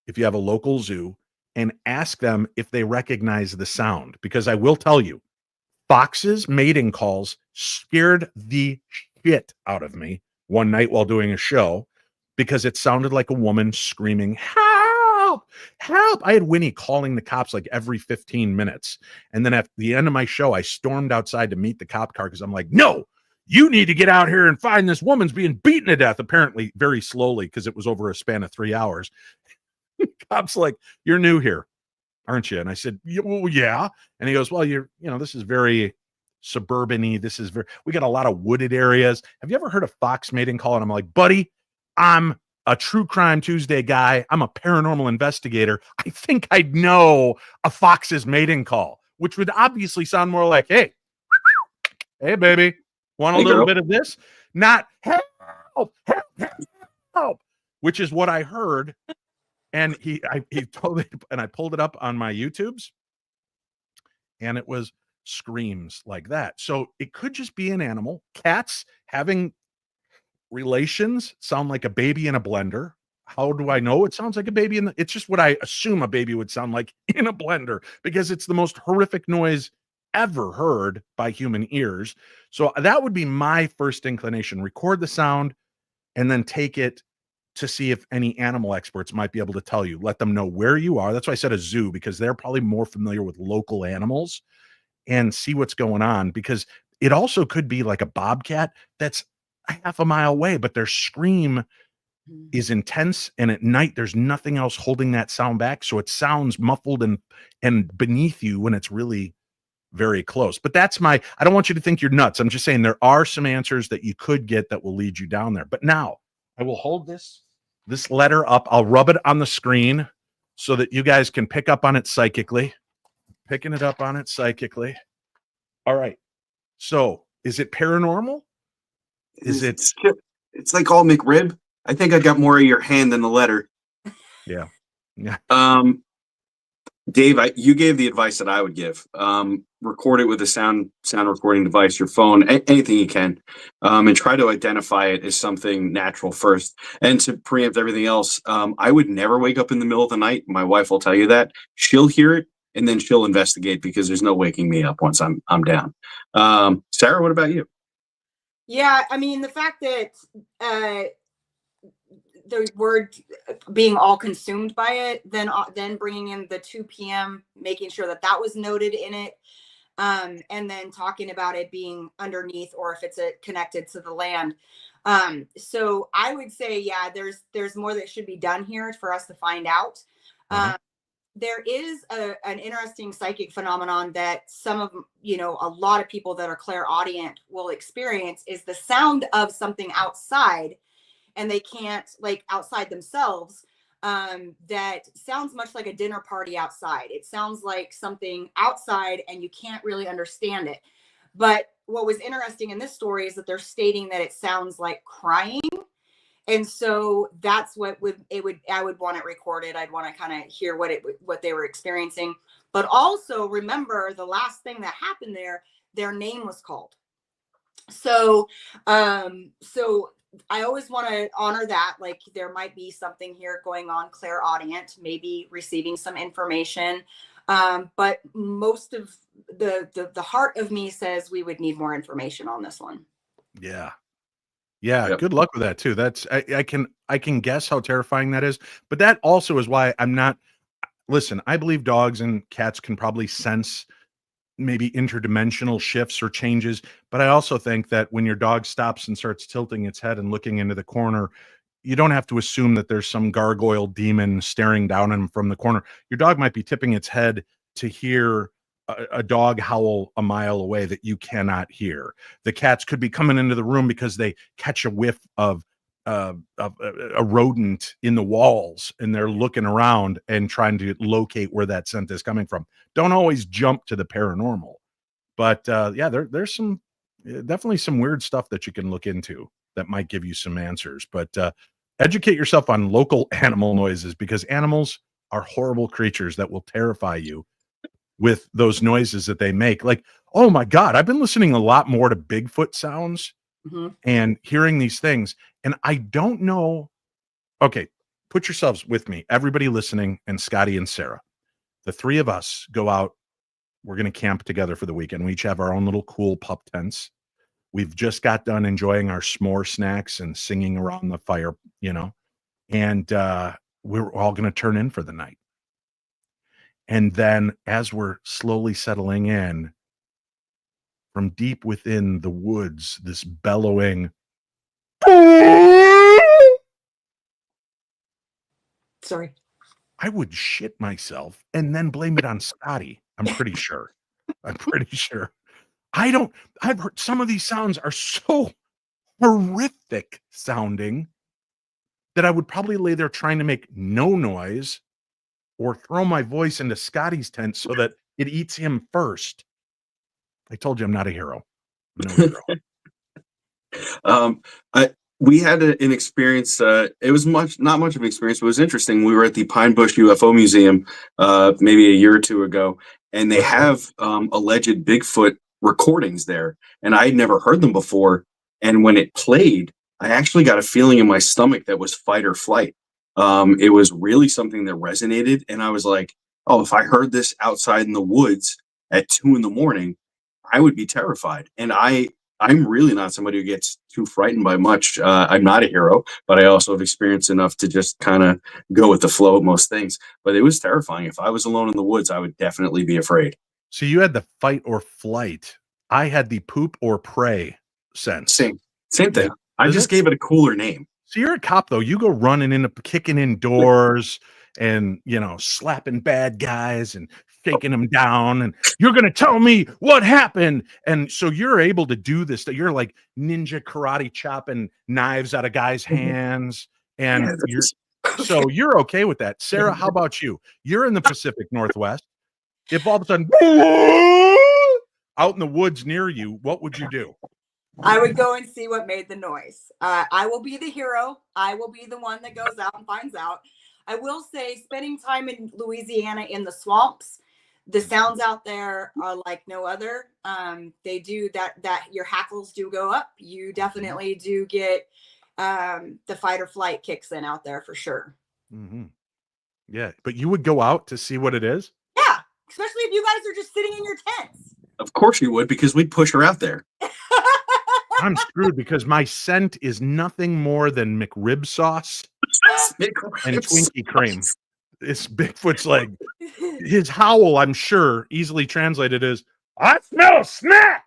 if you have a local zoo, and ask them if they recognize the sound. Because I will tell you, foxes' mating calls scared the shit out of me one night while doing a show, because it sounded like a woman screaming, help, help. I had Winnie calling the cops like every 15 minutes. And then at the end of my show, I stormed outside to meet the cop car because I'm like, no, you need to get out here and find this woman's being beaten to death, apparently very slowly because it was over a span of 3 hours. Cop's like, you're new here, aren't you? And I said, well, yeah. And he goes, well, this is very suburban-y. We got a lot of wooded areas. Have you ever heard of fox mating call? And I'm like, buddy, I'm a True Crime Tuesday guy. I'm a paranormal investigator. I think I'd know a fox's mating call, which would obviously sound more like, hey, baby. Want a little bit of this? Not help, which is what I heard. And he told me, and I pulled it up on my YouTubes, and it was screams like that. So it could just be an animal. Cats having relations sound like a baby in a blender. How do I know it sounds like a baby it's just what I assume a baby would sound like in a blender, because it's the most horrific noise ever heard by human ears. So that would be my first inclination. Record the sound and then take it to see if any animal experts might be able to tell you. Let them know where you are. That's why I said a zoo, because they're probably more familiar with local animals, and see what's going on, because it also could be like a bobcat that's a half a mile away, but their scream is intense, and at night there's nothing else holding that sound back, so it sounds muffled and beneath you when it's really very close. But I don't want you to think you're nuts. I'm just saying there are some answers that you could get that will lead you down there. But now I will hold this letter up. I'll rub it on the screen so that you guys can pick up on it psychically. Picking it up on it psychically. All right. So is it paranormal? It's like all McRib. I think I got more of your hand than the letter. Yeah. Dave, you gave the advice that I would give. Record it with a sound recording device, your phone, anything you can, and try to identify it as something natural first. And to preempt everything else, I would never wake up in the middle of the night. My wife will tell you that. She'll hear it and then she'll investigate, because there's no waking me up once I'm down. Sarah, what about you? Yeah, I mean, the fact that the word being all consumed by it, then bringing in the 2 p.m., making sure that was noted in it, and then talking about it being underneath, or if it's connected to the land. So I would say, yeah, there's more that should be done here for us to find out. There is an interesting psychic phenomenon that a lot of people that are clairaudient will experience, is the sound of something outside, and they can't, like, outside themselves, that sounds much like a dinner party outside. It sounds like something outside and you can't really understand it. But what was interesting in this story is that they're stating that it sounds like crying. And so that's what I would want it recorded. I'd want to kind of hear what they were experiencing. But also remember, the last thing that happened there, their name was called. So, so I always want to honor that. Like there might be something here going on, clairaudient, maybe receiving some information. But most of the heart of me says we would need more information on this one. Yeah. Yeah, Yep. good luck with that too. That's I can guess how terrifying that is, but that also is why I'm not. Listen, I believe dogs and cats can probably sense maybe interdimensional shifts or changes, but I also think that when your dog stops and starts tilting its head and looking into the corner, you don't have to assume that there's some gargoyle demon staring down at him from the corner. Your dog might be tipping its head to hear a dog howl a mile away that you cannot hear. The cats could be coming into the room because they catch a whiff of a rodent in the walls, and they're looking around and trying to locate where that scent is coming from. Don't always jump to the paranormal, but yeah, there's some definitely some weird stuff that you can look into that might give you some answers. But educate yourself on local animal noises, because animals are horrible creatures that will terrify you with those noises that they make. Like, oh my God, I've been listening a lot more to Bigfoot sounds Hmm. and hearing these things. And I don't know. Okay, put yourselves with me, everybody listening, and Scotty and Sarah. The three of us go out. We're going to camp together for the weekend. We each have our own little cool pup tents. We've just got done enjoying our s'more snacks and singing around the fire, and we're all going to turn in for the night. And then as we're slowly settling in, from deep within the woods, this bellowing. Sorry. I would shit myself and then blame it on Scotty. I'm pretty sure. I've heard some of these sounds are so horrific sounding that I would probably lay there trying to make no noise or throw my voice into Scotty's tent so that it eats him first. I told you I'm not a hero. I'm no hero. Um, I we had an experience. It was not much of an experience, but it was interesting. We were at the Pine Bush UFO Museum maybe a year or two ago, and they have alleged Bigfoot recordings there, and I had never heard them before. And when it played, I actually got a feeling in my stomach that was fight or flight. It was really something that resonated, and I was like, "Oh, if I heard this outside in the woods at 2 in the morning, I would be terrified." And I'm really not somebody who gets too frightened by much. I'm not a hero, but I also have experience enough to just kind of go with the flow of most things. But it was terrifying. If I was alone in the woods, I would definitely be afraid. So you had the fight or flight. I had the poop or pray sense. Same thing. Yeah. I Is just it? gave it a cooler name. So you're a cop, though. You go running in, kicking in doors, and slapping bad guys and shaking them down. And you're going to tell me what happened. And so you're able to do this. That you're like ninja karate chopping knives out of guys' hands, and Yeah, so you're okay with that. Sarah, how about you? You're in the Pacific Northwest. If all of a sudden out in the woods near you, what would you do? I would go and see what made the noise. I will be the hero. I will be the one that goes out and finds out. I will say, spending time in Louisiana in the swamps, the sounds out there are like no other. They do that your hackles do go up. You definitely do get the fight or flight kicks in out there for sure. Mm-hmm. Yeah, but you would go out to see what it is? Yeah, especially if you guys are just sitting in your tents. of course you would, because we'd push her out there. I'm screwed because my scent is nothing more than McRib sauce and Twinkie cream. It's Bigfoot's like his howl, I'm sure, easily translated is, "I smell a snack."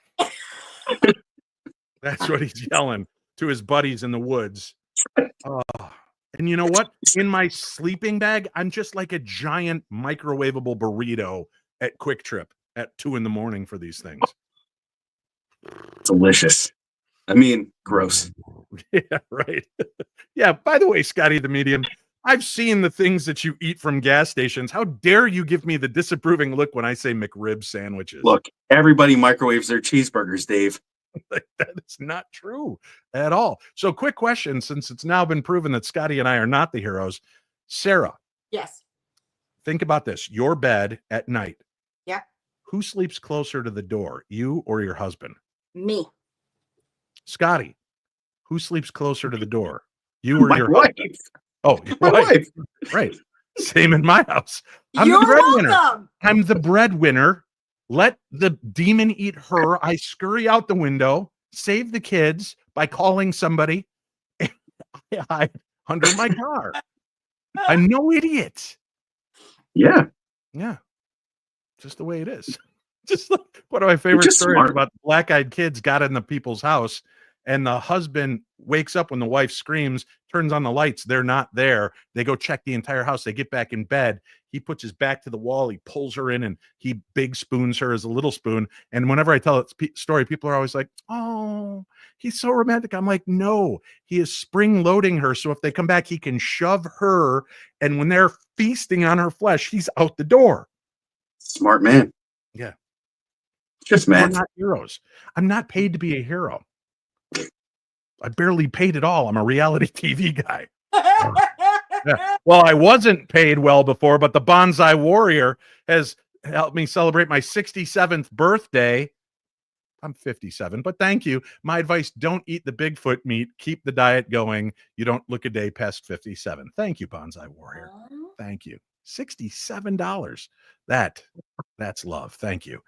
That's what he's yelling to his buddies in the woods. And you know what? In my sleeping bag, I'm just like a giant microwavable burrito at Quick Trip at 2 a.m. for these things. Delicious. I mean, gross. Yeah, right. Yeah, by the way, Scotty the Medium, I've seen the things that you eat from gas stations. How dare you give me the disapproving look when I say McRib sandwiches? Look, everybody microwaves their cheeseburgers, Dave. Like, that is not true at all. So, quick question, since it's now been proven that Scotty and I are not the heroes. Sarah, Yes. think about this. Your bed at night. Yeah. Who sleeps closer to the door, you or your husband? Me. Scotty, who sleeps closer to the door? You or My your wife. husband? Oh, your My wife. Right. Same in my house. I'm You're the breadwinner. welcome. I'm the breadwinner. Let the demon eat her. I scurry out the window, save the kids by calling somebody. And I hide under my car. I'm no idiot. Yeah. Yeah. Just the way it is. Just like one of my favorite just stories smart. about black-eyed kids got in the people's house, and the husband wakes up when the wife screams, turns on the lights. They're not there. They go check the entire house. They get back in bed. He puts his back to the wall. He pulls her in, and he big spoons her as a little spoon. And whenever I tell that story, people are always like, "Oh, he's so romantic." I'm like, "No, he is spring loading her. So if they come back, he can shove her. And when they're feasting on her flesh, he's out the door." Smart man. Yeah. Just We're math. not heroes. I'm not paid to be a hero. I barely paid at all. I'm a reality TV guy. Yeah. Well, I wasn't paid well before, but the Bonsai Warrior has helped me celebrate my 67th birthday. I'm 57, but thank you. My advice, don't eat the Bigfoot meat. Keep the diet going. You don't look a day past 57. Thank you, Bonsai Warrior. Thank you. $67. That's love. Thank you.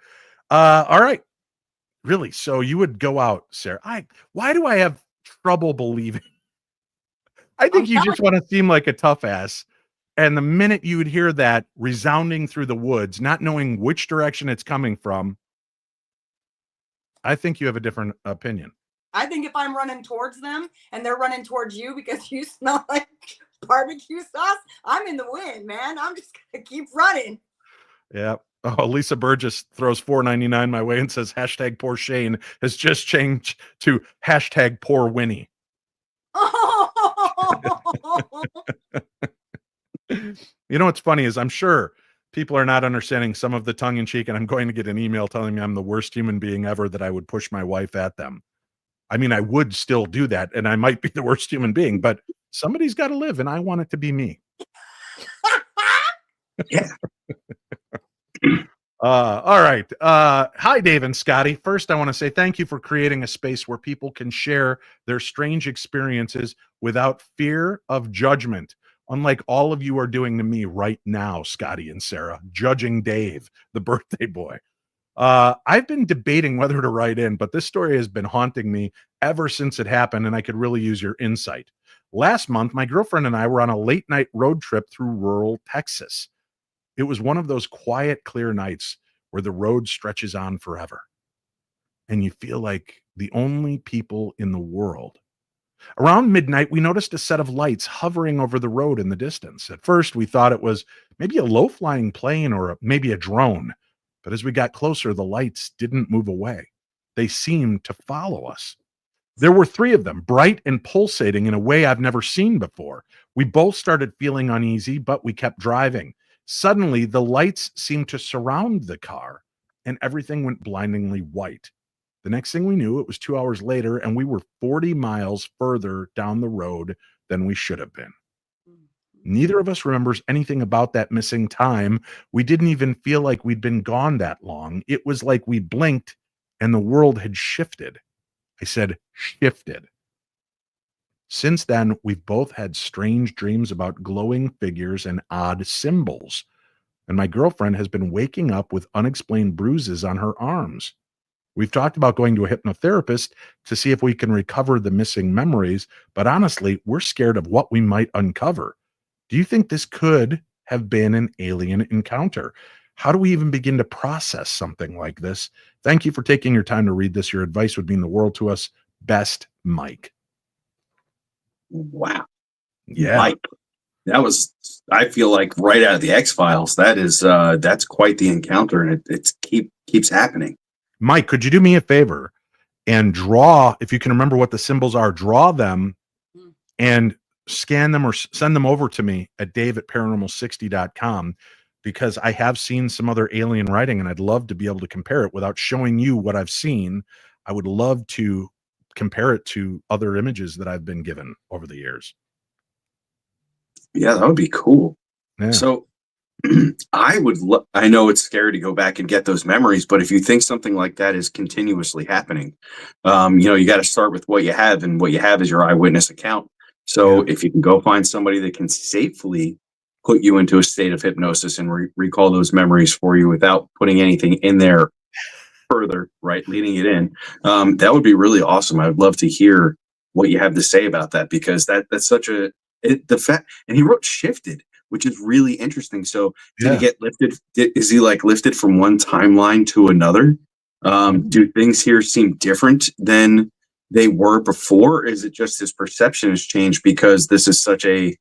All right. Really? So you would go out, Sarah. Why do I have trouble believing? I think you just want to seem like a tough ass. And the minute you would hear that resounding through the woods, not knowing which direction it's coming from, I think you have a different opinion. I think if I'm running towards them and they're running towards you because you smell like barbecue sauce, I'm in the win, man. I'm just gonna keep running. Yeah. Oh, Lisa Burgess throws $4.99 my way and says hashtag poor Shane has just changed to hashtag poor Winnie. You know what's funny is I'm sure people are not understanding some of the tongue in cheek, and I'm going to get an email telling me I'm the worst human being ever that I would push my wife at them. I mean, I would still do that, and I might be the worst human being, but somebody's got to live, and I want it to be me. Yeah. All right. Hi, Dave and Scotty. First, I want to say thank you for creating a space where people can share their strange experiences without fear of judgment, unlike all of you are doing to me right now, Scotty and Sarah, judging Dave, the birthday boy. I've been debating whether to write in, but this story has been haunting me ever since it happened, and I could really use your insight. Last month, my girlfriend and I were on a late night road trip through rural Texas. It was one of those quiet, clear nights where the road stretches on forever, and you feel like the only people in the world. Around midnight, we noticed a set of lights hovering over the road in the distance. At first, we thought it was maybe a low-flying plane or maybe a drone. But as we got closer, the lights didn't move away. They seemed to follow us. There were 3 of them, bright and pulsating in a way I've never seen before. We both started feeling uneasy, but we kept driving. Suddenly, the lights seemed to surround the car, and everything went blindingly white. The next thing we knew, it was 2 hours later, and we were 40 miles further down the road than we should have been. Neither of us remembers anything about that missing time. We didn't even feel like we'd been gone that long. It was like we blinked and the world had shifted. I said shifted. Since then, we've both had strange dreams about glowing figures and odd symbols. And my girlfriend has been waking up with unexplained bruises on her arms. We've talked about going to a hypnotherapist to see if we can recover the missing memories, but honestly, we're scared of what we might uncover. Do you think this could have been an alien encounter? How do we even begin to process something like this? Thank you for taking your time to read this. Your advice would mean the world to us. Best, Mike. Wow. Yeah. Mike. That was, I feel like, right out of the X-Files. That's quite the encounter, and it keeps happening. Mike, could you do me a favor and draw, if you can remember what the symbols are, draw them and scan them or send them over to me at dave@paranormal60.com, because I have seen some other alien writing and I'd love to be able to compare it without showing you what I've seen. I would love to compare it to other images that I've been given over the years. Yeah, that would be cool. Yeah. So I know it's scary to go back and get those memories, but if you think something like that is continuously happening, you got to start with what you have, and what you have is your eyewitness account. So Yeah. if you can go find somebody that can safely put you into a state of hypnosis and recall those memories for you without putting anything in there further, right, leading it in, that would be really awesome. I'd love to hear what you have to say about that, because that's such the fact. And he wrote shifted, which is really interesting. So did he Yeah. get lifted? Is he like lifted from one timeline to another? Do things here seem different than they were before? Or is it just his perception has changed because this is such a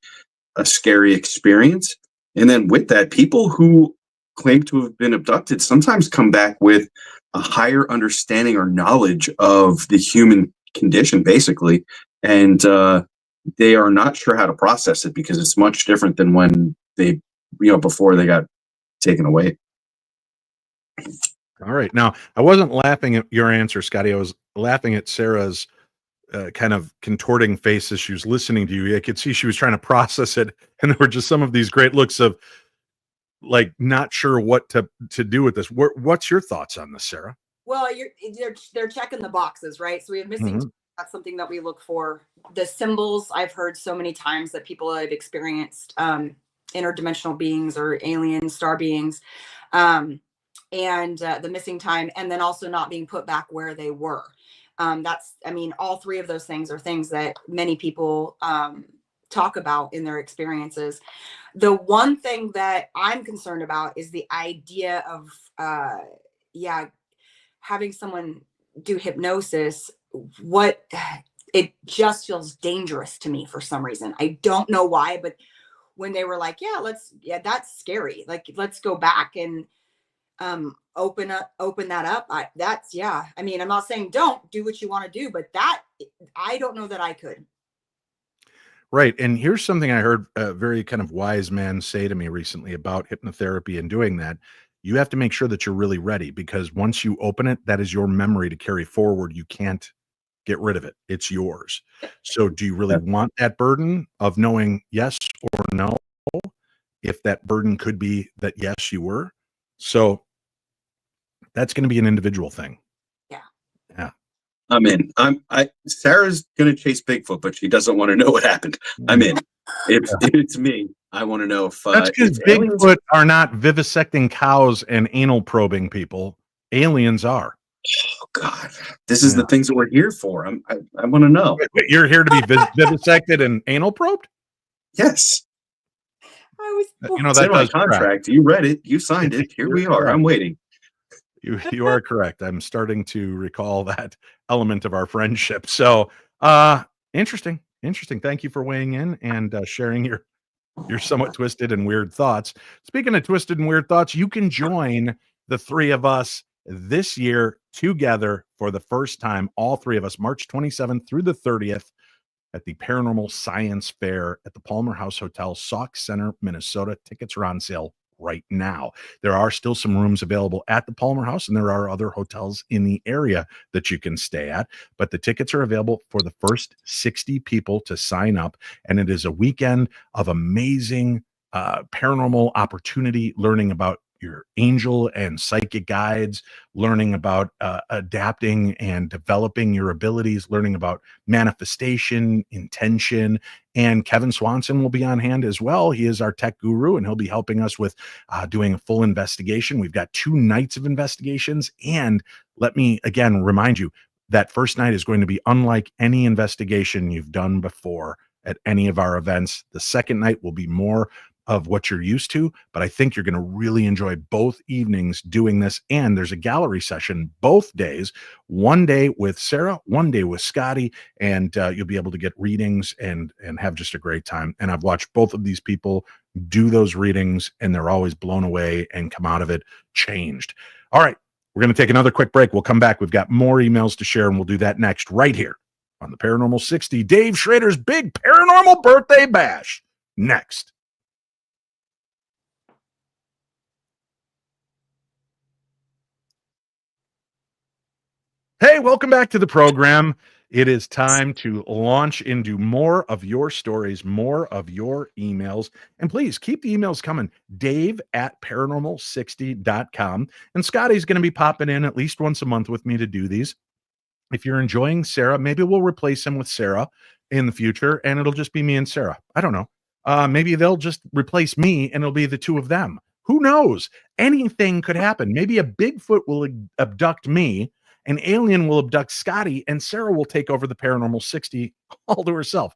scary experience? And then with that, people who claim to have been abducted sometimes come back with a higher understanding or knowledge of the human condition, basically. And they are not sure how to process it, because it's much different than when they, before they got taken away. All right. Now, I wasn't laughing at your answer, Scotty. I was laughing at Sarah's kind of contorting face as she was listening to you. I could see she was trying to process it, and there were just some of these great looks of like not sure what to do with this. What's your thoughts on this, Sarah? Well, they're checking the boxes, right? So we have missing. Mhm. That's something that we look for. The symbols, I've heard so many times that people have experienced interdimensional beings or alien star beings, and the missing time, and then also not being put back where they were. All three of those things are things that many people talk about in their experiences. The one thing that I'm concerned about is the idea of, having someone do hypnosis. What It just feels dangerous to me for some reason. I don't know why, but when they were like, that's scary. Like, let's go back and open that up. I'm not saying don't do what you want to do, but that I don't know that I could. Right. And here's something I heard a very kind of wise man say to me recently about hypnotherapy and doing that. You have to make sure that you're really ready, because once you open it, that is your memory to carry forward. You can't get rid of it. It's yours. So do you really want that burden of knowing yes or no? If that burden could be that yes, you were. So that's going to be an individual thing. Yeah. Yeah. I'm in. Sarah's gonna chase Bigfoot, but she doesn't want to know what happened. I'm in. If it's me, I want to know if That's because it's aliens. Bigfoot are not vivisecting cows and anal probing people. Aliens are. Oh God, this is the things that we're here for. I want to know. Wait, you're here to be vivisected and anal probed? Yes, I was it's in my contract. You read it. You signed it. Here we are. correct. I'm waiting. You are correct. I'm starting to recall that element of our friendship. So, interesting. Thank you for weighing in and sharing your somewhat twisted and weird thoughts. Speaking of twisted and weird thoughts, you can join the three of us this year together for the first time, all three of us, March 27th through the 30th at the Paranormal Science Fair at the Palmer House Hotel, Sauk Center, Minnesota. Tickets are on sale right now. There are still some rooms available at the Palmer House, and there are other hotels in the area that you can stay at, but the tickets are available for the first 60 people to sign up, and it is a weekend of amazing paranormal opportunity, learning about your angel and psychic guides, learning about adapting and developing your abilities, learning about manifestation, intention. And Kevin Swanson will be on hand as well. He is our tech guru, and he'll be helping us with doing a full investigation. We've got 2 nights of investigations. And let me again remind you, that first night is going to be unlike any investigation you've done before at any of our events. The second night will be more of what you're used to, but I think you're going to really enjoy both evenings doing this. And there's a gallery session both days, one day with Sarah, one day with Scotty, and you'll be able to get readings and have just a great time. And I've watched both of these people do those readings, and they're always blown away and come out of it changed. All right, we're going to take another quick break. We'll come back. We've got more emails to share, and we'll do that next right here on the Paranormal 60. Dave Schrader's big paranormal birthday bash next. Hey, welcome back to the program. It is time to launch into more of your stories, more of your emails. And please keep the emails coming. Dave at paranormal60.com. And Scotty's going to be popping in at least once a month with me to do these. If you're enjoying Sarah, maybe we'll replace him with Sarah in the future, and it'll just be me and Sarah. I don't know. Maybe they'll just replace me and it'll be the two of them. Who knows? Anything could happen. Maybe a Bigfoot will abduct me, an alien will abduct Scotty, and Sarah will take over the Paranormal 60 all to herself.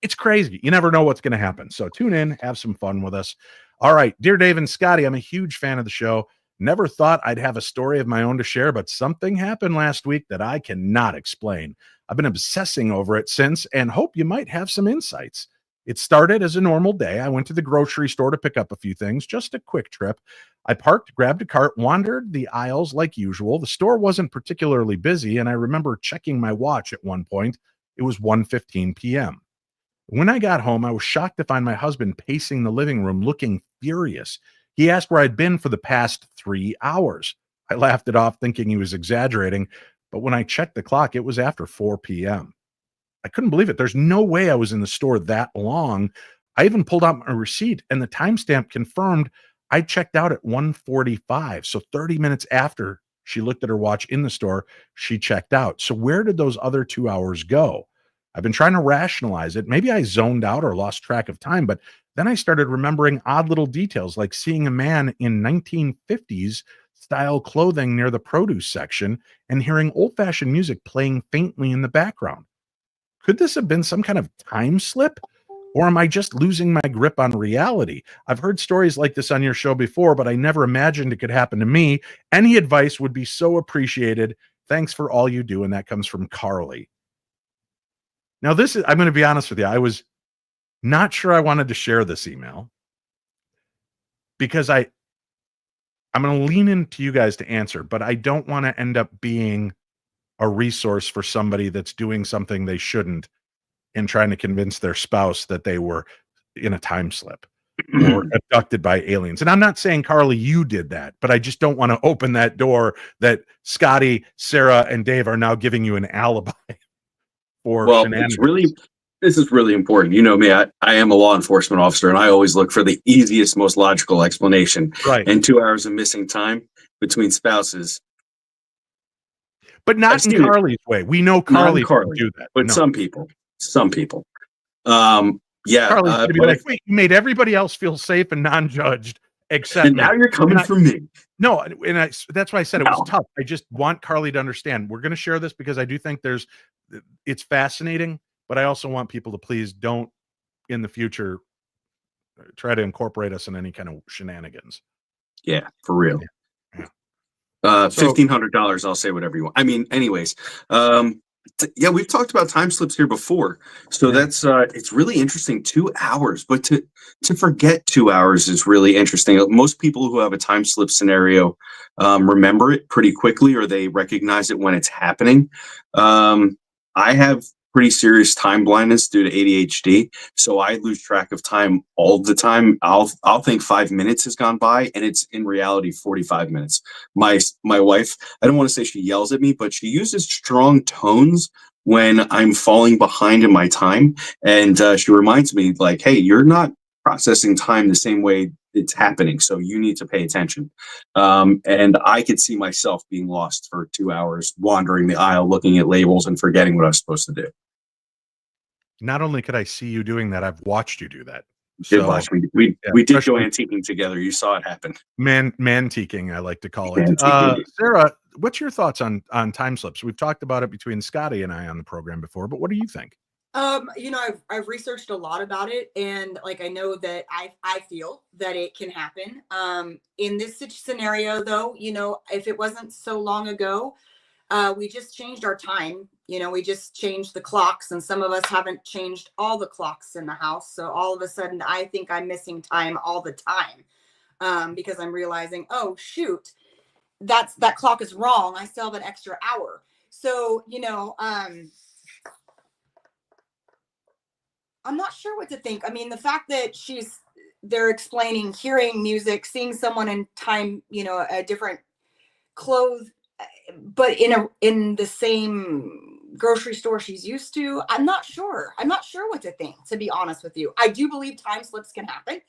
It's crazy. You never know what's going to happen. So tune in, have some fun with us. All right, dear Dave and Scotty, I'm a huge fan of the show. Never thought I'd have a story of my own to share, but something happened last week that I cannot explain. I've been obsessing over it since and hope you might have some insights. It started as a normal day. I went to the grocery store to pick up a few things, just a quick trip. I parked, grabbed a cart, wandered the aisles like usual. The store wasn't particularly busy, and I remember checking my watch at one point. It was 1:15 p.m. When I got home, I was shocked to find my husband pacing the living room looking furious. He asked where I'd been for the past 3 hours. I laughed it off, thinking he was exaggerating, but when I checked the clock, it was after 4 p.m. I couldn't believe it. There's no way I was in the store that long. I even pulled out my receipt, and the timestamp confirmed I checked out at 1:45. So 30 minutes after she looked at her watch in the store, she checked out. So where did those other 2 hours go? I've been trying to rationalize it. Maybe I zoned out or lost track of time, but then I started remembering odd little details, like seeing a man in 1950s style clothing near the produce section and hearing old-fashioned music playing faintly in the background. Could this have been some kind of time slip? Or am I just losing my grip on reality? I've heard stories like this on your show before, but I never imagined it could happen to me. Any advice would be so appreciated. Thanks for all you do. And that comes from Carly. Now, I'm going to be honest with you. I was not sure I wanted to share this email because I'm going to lean into you guys to answer, but I don't want to end up being a resource for somebody that's doing something they shouldn't and trying to convince their spouse that they were in a time slip or abducted by aliens. And I'm not saying, Carly, you did that, but I just don't want to open that door that Scotty, Sarah, and Dave are now giving you an alibi for shenanigans. This is really important. You know me, I am a law enforcement officer, and I always look for the easiest, most logical explanation. Right. And 2 hours of missing time between spouses. But not in Carly's way. We know Carly can do that. But no. Some people. Yeah. Carly's going to be like, wait, you made everybody else feel safe and non-judged except and now you're coming for me. No, and that's why I said it was tough. I just want Carly to understand. We're going to share this because I do think it's fascinating, but I also want people to please don't in the future try to incorporate us in any kind of shenanigans. Yeah, for real. Yeah. $1,500. I'll say whatever you want. I mean, anyways, yeah, we've talked about time slips here before, so that's it's really interesting. 2 hours, but to forget 2 hours is really interesting. Most people who have a time slip scenario remember it pretty quickly, or they recognize it when it's happening. I have pretty serious time blindness due to ADHD, so I lose track of time all the time. I'll think 5 minutes has gone by, and it's in reality 45 minutes. My wife, I don't want to say she yells at me, but she uses strong tones when I'm falling behind in my time, and she reminds me, like, hey, you're not processing time the same way it's happening, so you need to pay attention. And I could see myself being lost for 2 hours, wandering the aisle, looking at labels and forgetting what I was supposed to do. Not only could I see you doing that, I've watched you do that. Did watch. We did go antiquing together. You saw it happen. Mantiquing, I like to call it. Sarah, what's your thoughts on time slips? We've talked about it between Scotty and I on the program before, but what do you think? I've researched a lot about it, and like I know that I feel that it can happen. In this scenario, though, if it wasn't so long ago, we just changed our time. We just changed the clocks, and some of us haven't changed all the clocks in the house. So all of a sudden, I think I'm missing time all the time because I'm realizing, oh shoot, that clock is wrong. I still have an extra hour. So I'm not sure what to think. I mean, the fact that they're explaining, hearing music, seeing someone in time, a different clothes, but in the same grocery store she's used to. I'm not sure what to think, to be honest with you. I do believe time slips can happen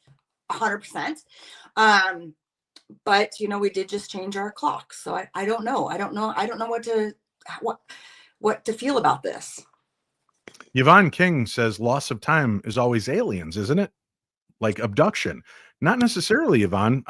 100%. But we did just change our clock, so I don't know. I don't know what to feel about this. Yvonne King says loss of time is always aliens, isn't it? Like abduction. Not necessarily, Yvonne.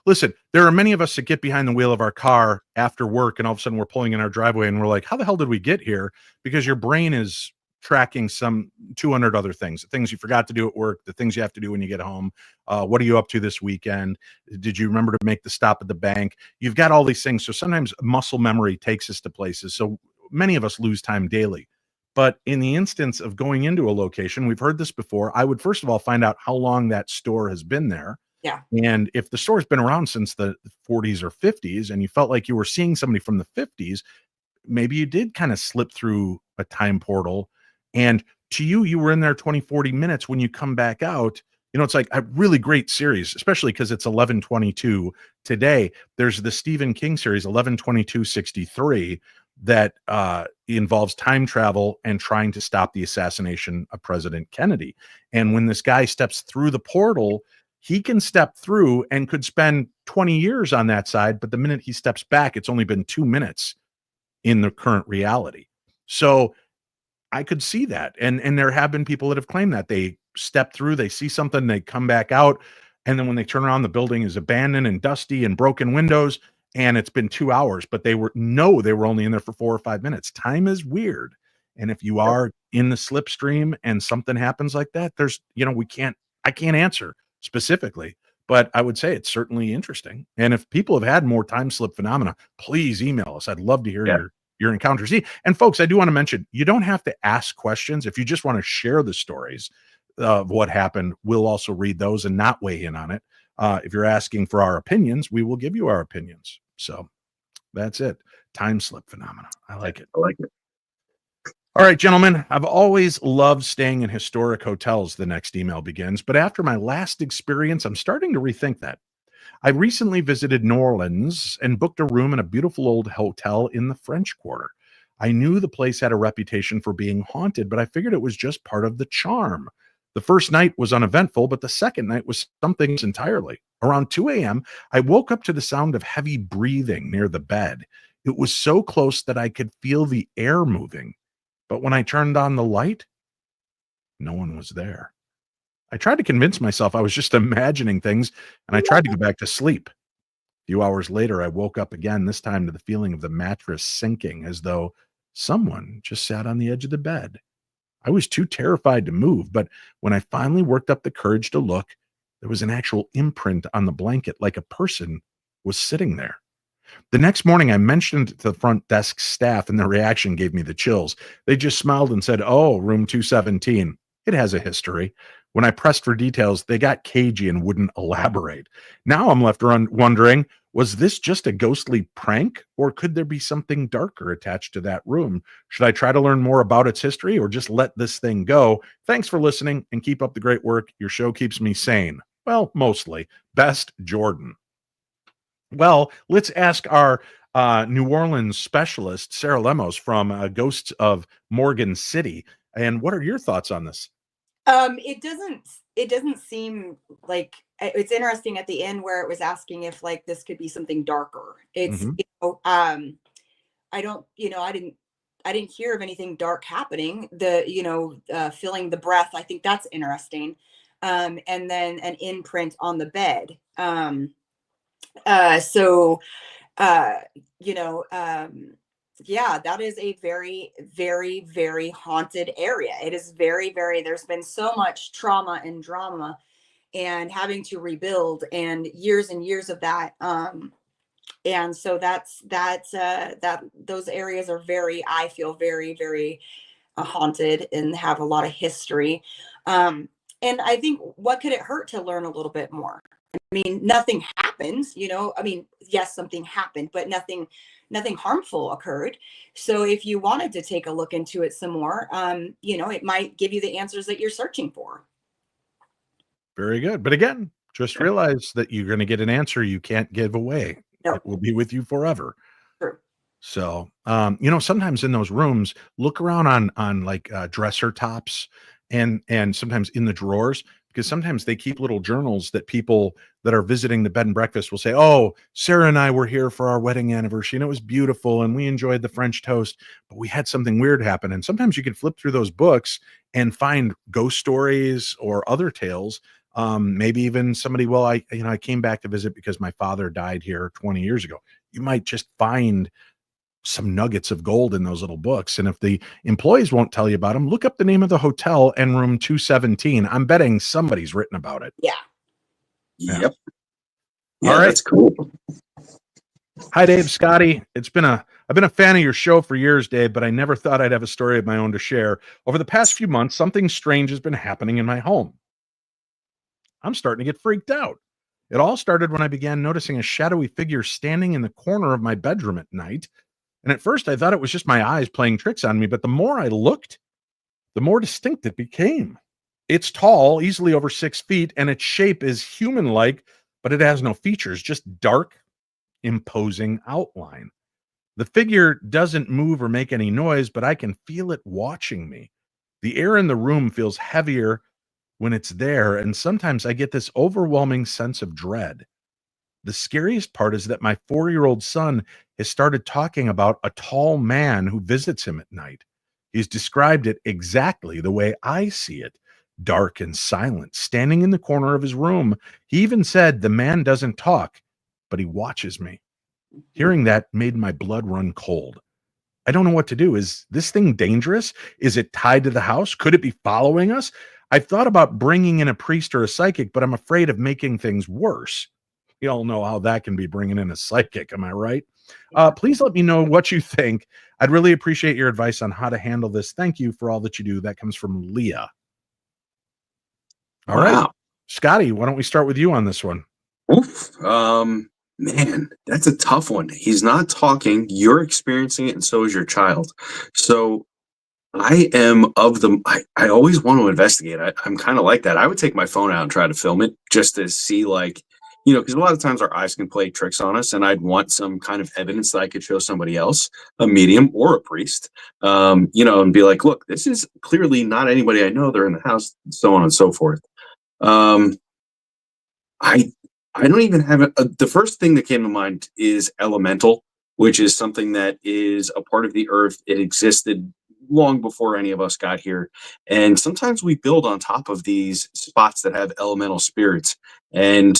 Listen, there are many of us that get behind the wheel of our car after work and all of a sudden we're pulling in our driveway and we're like, how the hell did we get here? Because your brain is tracking some 200 other things, the things you forgot to do at work, the things you have to do when you get home. What are you up to this weekend? Did you remember to make the stop at the bank? You've got all these things. So sometimes muscle memory takes us to places. So many of us lose time daily. But in the instance of going into a location, we've heard this before, I would first of all find out how long that store has been there. Yeah. And if the store's been around since the 40s or 50s and you felt like you were seeing somebody from the 50s, maybe you did kind of slip through a time portal. And to you, you were in there 20, 40 minutes. When you come back out, it's like a really great series, especially because it's 11/22 today. There's the Stephen King series, 11/22/63, that involves time travel and trying to stop the assassination of President Kennedy. And when this guy steps through the portal, he can step through and could spend 20 years on that side. But the minute he steps back, it's only been 2 minutes in the current reality. So I could see that. And there have been people that have claimed that they step through, they see something, they come back out. And then when they turn around, the building is abandoned and dusty and broken windows. And it's been 2 hours, but they were only in there for 4 or 5 minutes. Time is weird. And if you are in the slipstream and something happens like that, there's, I can't answer specifically, but I would say it's certainly interesting. And if people have had more time slip phenomena, please email us. I'd love to hear your encounters. And folks, I do want to mention, you don't have to ask questions. If you just want to share the stories of what happened, we'll also read those and not weigh in on it. If you're asking for our opinions, we will give you our opinions. So that's it. Time slip phenomena. I like it. All right, gentlemen, I've always loved staying in historic hotels, the next email begins. But after my last experience, I'm starting to rethink that. I recently visited New Orleans and booked a room in a beautiful old hotel in the French Quarter. I knew the place had a reputation for being haunted, but I figured it was just part of the charm. The first night was uneventful, but the second night was something else entirely. Around 2 a.m., I woke up to the sound of heavy breathing near the bed. It was so close that I could feel the air moving. But when I turned on the light, no one was there. I tried to convince myself I was just imagining things, and I tried to go back to sleep. A few hours later, I woke up again, this time to the feeling of the mattress sinking, as though someone just sat on the edge of the bed. I was too terrified to move, but when I finally worked up the courage to look, there was an actual imprint on the blanket, like a person was sitting there. The next morning, I mentioned it to the front desk staff, and their reaction gave me the chills. They just smiled and said, "Oh, room 217. It has a history." When I pressed for details, they got cagey and wouldn't elaborate. Now I'm left wondering, was this just a ghostly prank, or could there be something darker attached to that room? Should I try to learn more about its history, or just let this thing go? Thanks for listening, and keep up the great work. Your show keeps me sane. Well, mostly. Best, Jordan. Well, let's ask our New Orleans specialist, Sarah Lemos from Ghosts of Morgan City. And what are your thoughts on this? It doesn't seem like, it's interesting at the end where it was asking if like this could be something darker. It's I don't, I didn't hear of anything dark happening. Feeling the breath, I think that's interesting. And then an imprint on the bed. Yeah, that is a very, very, very haunted area. It is very, very, there's been so much trauma and drama and having to rebuild and years of that. And so those areas are very, I feel very, very haunted and have a lot of history. And I think, what could it hurt to learn a little bit more? I mean, nothing happens, yes, something happened, but nothing harmful occurred. So if you wanted to take a look into it some more, it might give you the answers that you're searching for. Very good. But again, just realize that you're going to get an answer you can't give away. No. It will be with you forever. True. So, sometimes in those rooms, look around on like dresser tops and sometimes in the drawers, because sometimes they keep little journals that people that are visiting the bed and breakfast will say, "Oh, Sarah and I were here for our wedding anniversary and it was beautiful and we enjoyed the French toast, but we had something weird happen." And sometimes you can flip through those books and find ghost stories or other tales. Maybe even somebody, well, I came back to visit because my father died here 20 years ago. You might just find some nuggets of gold in those little books. And if the employees won't tell you about them, look up the name of the hotel and room 217. I'm betting somebody's written about it. Yeah. Yep. All right. That's cool. Hi, Dave Scotty. I've been a fan of your show for years, Dave, but I never thought I'd have a story of my own to share. Over the past few months, something strange has been happening in my home. I'm starting to get freaked out. It all started when I began noticing a shadowy figure standing in the corner of my bedroom at night. And at first I thought it was just my eyes playing tricks on me, but the more I looked, the more distinct it became. It's tall, easily over 6 feet, and its shape is human-like, but it has no features, just dark, imposing outline. The figure doesn't move or make any noise, but I can feel it watching me. The air in the room feels heavier when it's there, and sometimes I get this overwhelming sense of dread. The scariest part is that my 4-year-old son has started talking about a tall man who visits him at night. He's described it exactly the way I see it, dark and silent, standing in the corner of his room. He even said the man doesn't talk, but he watches me. Hearing that made my blood run cold. I don't know what to do. Is this thing dangerous? Is it tied to the house? Could it be following us? I've thought about bringing in a priest or a psychic, but I'm afraid of making things worse. You all know how that can be, bringing in a psychic. Am I right? Please let me know what you think. I'd really appreciate your advice on how to handle this. Thank you for all that you do. That comes from Leah. All right, Scotty, why don't we start with you on this one? Oof. Man, that's a tough one. He's not talking. You're experiencing it, and so is your child. So I am of the. I always want to investigate. I'm kind of like that. I would take my phone out and try to film it just to see, like, because a lot of times our eyes can play tricks on us, and I'd want some kind of evidence that I could show somebody else, a medium or a priest, and be like, look, this is clearly not anybody I know. They're in the house, so on and so forth. I don't even have the first thing that came to mind is elemental, which is something that is a part of the earth. It existed long before any of us got here. And sometimes we build on top of these spots that have elemental spirits. And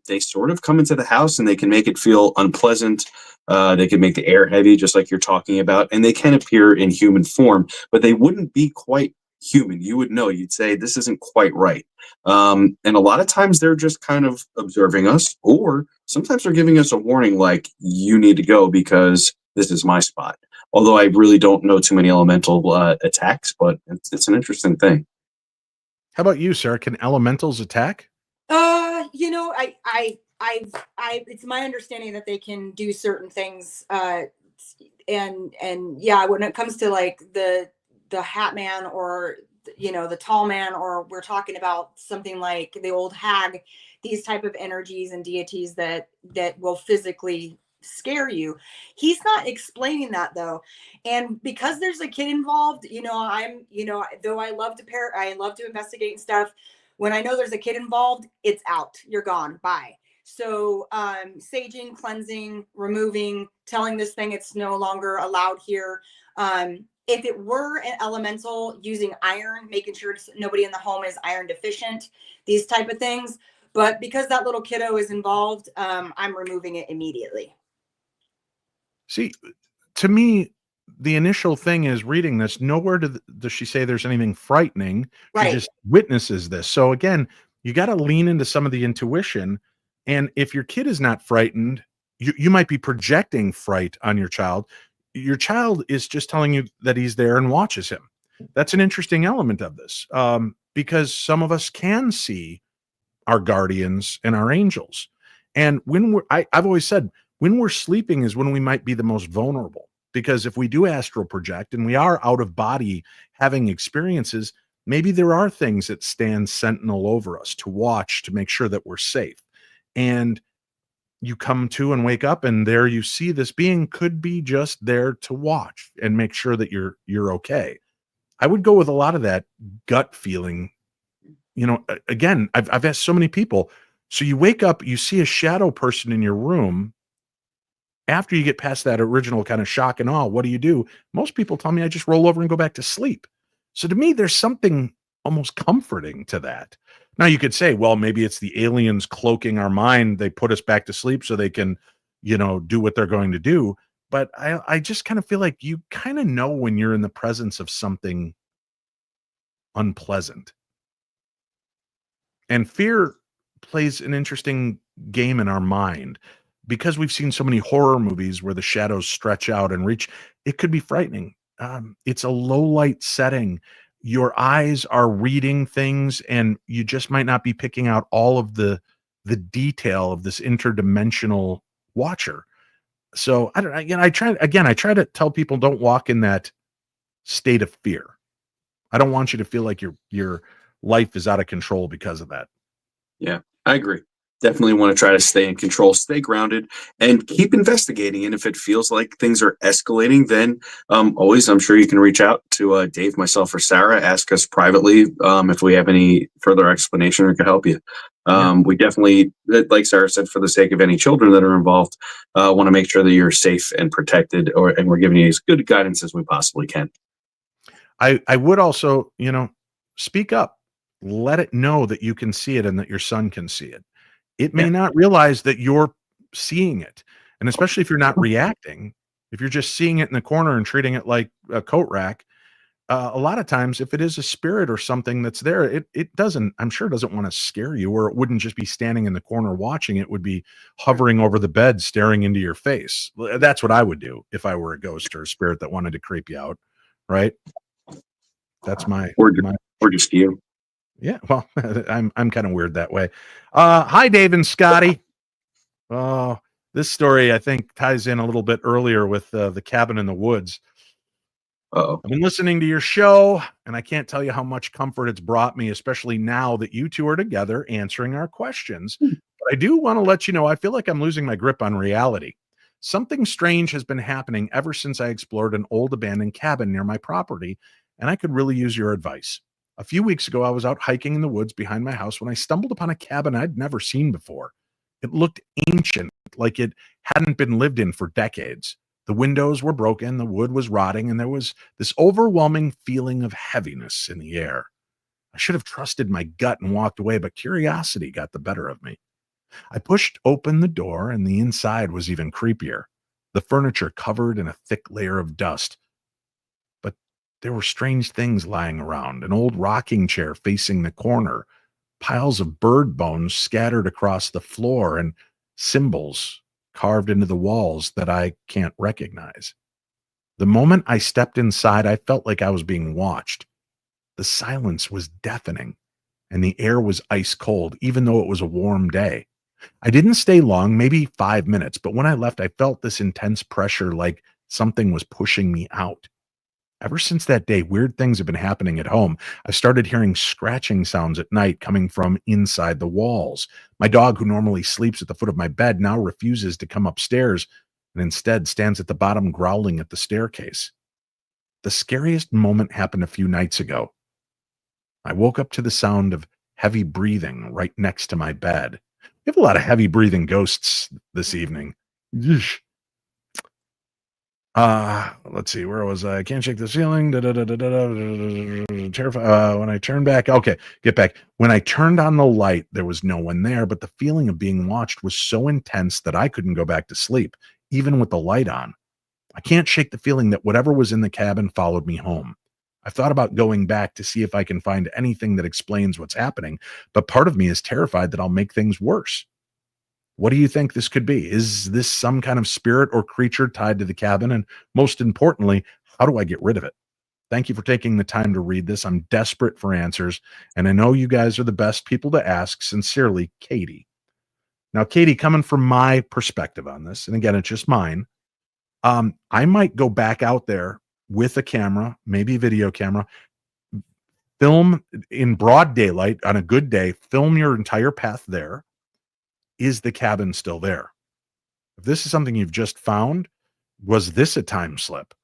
they sort of come into the house and they can make it feel unpleasant. They can make the air heavy, just like you're talking about. And they can appear in human form, but they wouldn't be quite human. You would know, you'd say, this isn't quite right. And a lot of times they're just kind of observing us, or sometimes they're giving us a warning, like, you need to go because this is my spot. Although I really don't know too many elemental attacks, but it's an interesting thing. How about you, Sarah? Can elementals attack? It's my understanding that they can do certain things. And yeah, when it comes to like the Hat Man, or the tall man, or we're talking about something like the old hag, these type of energies and deities that will physically scare you. He's not explaining that though, and because there's a kid involved, though I love to investigate and stuff. When I know there's a kid involved, it's out. You're gone. Bye. So saging, cleansing, removing, telling this thing it's no longer allowed here. If it were an elemental, using iron, making sure nobody in the home is iron deficient, these type of things. But because that little kiddo is involved, I'm removing it immediately. See, to me, the initial thing is, reading this, nowhere does she say there's anything frightening. Right. She just witnesses this. So again, you got to lean into some of the intuition. And if your kid is not frightened, you might be projecting fright on your child. Your child is just telling you that he's there and watches him. That's an interesting element of this, because some of us can see our guardians and our angels. And when I've always said, when we're sleeping is when we might be the most vulnerable, because if we do astral project and we are out of body having experiences, maybe there are things that stand sentinel over us to watch, to make sure that we're safe. And you come to and wake up, and there you see this being could be just there to watch and make sure that you're okay. I would go with a lot of that gut feeling. Again, I've asked so many people. So you wake up, you see a shadow person in your room. After you get past that original kind of shock and awe, what do? Most people tell me I just roll over and go back to sleep. So to me, there's something almost comforting to that. Now you could say, well, maybe it's the aliens cloaking our mind. They put us back to sleep so they can, do what they're going to do. But I just kind of feel like you kind of know when you're in the presence of something unpleasant. And fear plays an interesting game in our mind because we've seen so many horror movies where the shadows stretch out and reach. It could be frightening. It's a low light setting. Your eyes are reading things, and you just might not be picking out all of the detail of this interdimensional watcher. So I try to tell people, don't walk in that state of fear. I don't want you to feel like your life is out of control because of that. Yeah, I agree. Definitely want to try to stay in control, stay grounded, and keep investigating. And if it feels like things are escalating, then always, I'm sure you can reach out to Dave, myself, or Sarah. Ask us privately if we have any further explanation or can help you. We definitely, like Sarah said, for the sake of any children that are involved, want to make sure that you're safe and protected, and we're giving you as good guidance as we possibly can. I would also, speak up. Let it know that you can see it and that your son can see it. It may not realize that you're seeing it. And especially if you're not reacting, if you're just seeing it in the corner and treating it like a coat rack, a lot of times, if it is a spirit or something that's there, I'm sure it doesn't want to scare you, or it wouldn't just be standing in the corner watching. It would be hovering over the bed, staring into your face. That's what I would do if I were a ghost or a spirit that wanted to creep you out. Right. That's or just you. Yeah, well, I'm kind of weird that way. Hi, Dave and Scotty. Oh, this story I think ties in a little bit earlier with the cabin in the woods. Uh-oh. I've been listening to your show, and I can't tell you how much comfort it's brought me, especially now that you two are together answering our questions. But I do want to let you know I feel like I'm losing my grip on reality. Something strange has been happening ever since I explored an old abandoned cabin near my property, and I could really use your advice. A few weeks ago, I was out hiking in the woods behind my house when I stumbled upon a cabin I'd never seen before. It looked ancient, like it hadn't been lived in for decades. The windows were broken, the wood was rotting, and there was this overwhelming feeling of heaviness in the air. I should have trusted my gut and walked away, but curiosity got the better of me. I pushed open the door, and the inside was even creepier. The furniture covered in a thick layer of dust. But there were strange things lying around, an old rocking chair facing the corner, piles of bird bones scattered across the floor, and symbols carved into the walls that I can't recognize. The moment I stepped inside, I felt like I was being watched. The silence was deafening, and the air was ice cold, even though it was a warm day. I didn't stay long, maybe 5 minutes, but when I left, I felt this intense pressure, like something was pushing me out. Ever since that day, weird things have been happening at home. I started hearing scratching sounds at night coming from inside the walls. My dog, who normally sleeps at the foot of my bed, now refuses to come upstairs and instead stands at the bottom growling at the staircase. The scariest moment happened a few nights ago. I woke up to the sound of heavy breathing right next to my bed. We have a lot of heavy breathing ghosts this evening. Yeesh. Let's see, where was I? Can't shake the ceiling. Terrified. When I turned back, okay, get back. When I turned on the light, there was no one there, but the feeling of being watched was so intense that I couldn't go back to sleep, even with the light on. I can't shake the feeling that whatever was in the cabin followed me home. I've thought about going back to see if I can find anything that explains what's happening, but part of me is terrified that I'll make things worse. What do you think this could be? Is this some kind of spirit or creature tied to the cabin? And most importantly, how do I get rid of it? Thank you for taking the time to read this. I'm desperate for answers, and I know you guys are the best people to ask. Sincerely, Katie. Now, Katie, coming from my perspective on this, and again, it's just mine, I might go back out there with a camera, maybe a video camera, film in broad daylight on a good day, film your entire path there. Is the cabin still there? If this is something you've just found, was this a time slip?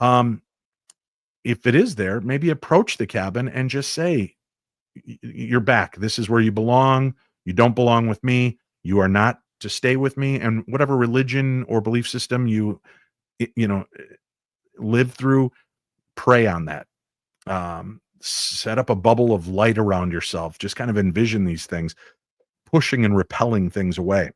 If it is there, maybe approach the cabin and just say, you're back. This is where you belong. You don't belong with me. You are not to stay with me. And whatever religion or belief system you live through, pray on that. Set up a bubble of light around yourself. Just kind of envision these things, pushing and repelling things away.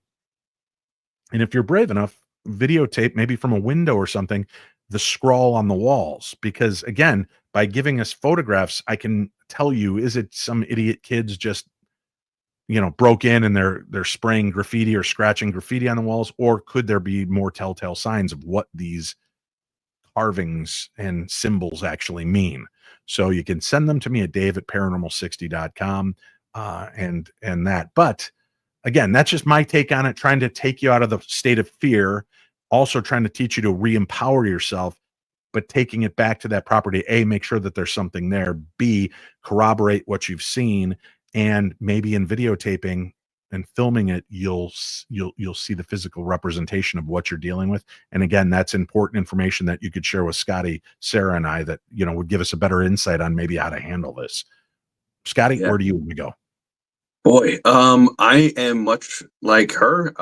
And if you're brave enough, videotape maybe from a window or something, the scrawl on the walls, because again, by giving us photographs, I can tell you, is it some idiot kids just, broke in and they're spraying graffiti or scratching graffiti on the walls, or could there be more telltale signs of what these carvings and symbols actually mean? So you can send them to me at dave@paranormal60.com and that. But again, that's just my take on it, trying to take you out of the state of fear, also trying to teach you to re-empower yourself, but taking it back to that property. A, make sure that there's something there. B, corroborate what you've seen, and maybe in videotaping and filming it, you'll see the physical representation of what you're dealing with. And again, that's important information that you could share with Scotty, Sarah, and I that would give us a better insight on maybe how to handle this. Scotty, where do you want to go? Boy, I am much like her.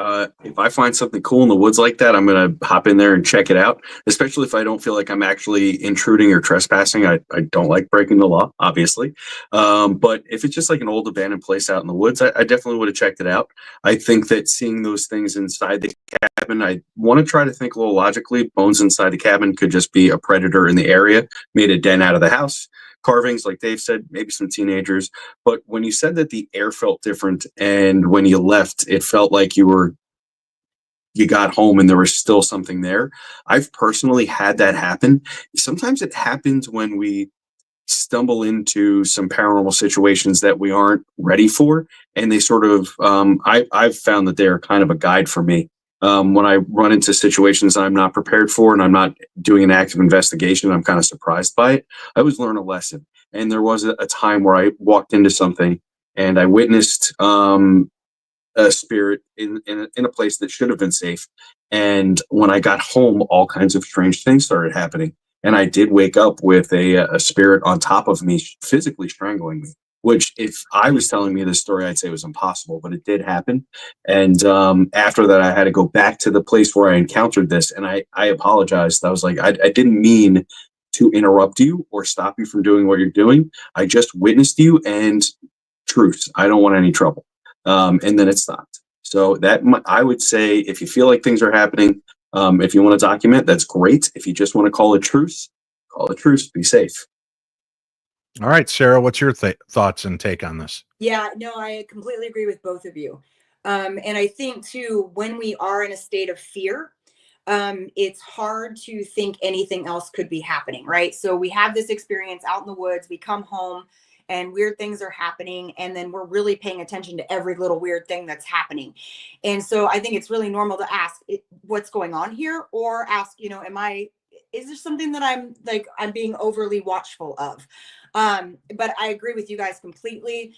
If I find something cool in the woods like that, I'm going to hop in there and check it out, especially if I don't feel like I'm actually intruding or trespassing. I don't like breaking the law, obviously. But if it's just like an old abandoned place out in the woods, I definitely would have checked it out. I think that seeing those things inside the cabin, I want to try to think a little logically. Bones inside the cabin could just be a predator in the area, made a den out of the house. Carvings, like Dave said, maybe some teenagers. But when you said that the air felt different, and when you left, it felt like you got home and there was still something there. I've personally had that happen. Sometimes it happens when we stumble into some paranormal situations that we aren't ready for, and they sort of I've found that they're kind of a guide for me. When I run into situations I'm not prepared for and I'm not doing an active investigation, I'm kind of surprised by it. I always learn a lesson. And there was a time where I walked into something and I witnessed a spirit in a place that should have been safe. And when I got home, all kinds of strange things started happening. And I did wake up with a spirit on top of me, physically strangling me. Which, if I was telling me this story, I'd say it was impossible, but it did happen. And after that, I had to go back to the place where I encountered this, and I apologized. I was like, I didn't mean to interrupt you or stop you from doing what you're doing. I just witnessed you, and truth, I don't want any trouble. And then it stopped. So I would say, if you feel like things are happening, if you want to document, that's great. If you just want to call it truce, be safe. All right, Sarah, what's your thoughts and take on this? Yeah, no, I completely agree with both of you. And I think too, when we are in a state of fear, it's hard to think anything else could be happening, right? So we have this experience out in the woods, we come home and weird things are happening, and then we're really paying attention to every little weird thing that's happening. And so I think it's really normal to ask what's going on here, or ask, is there something that I'm being overly watchful of? But I agree with you guys completely,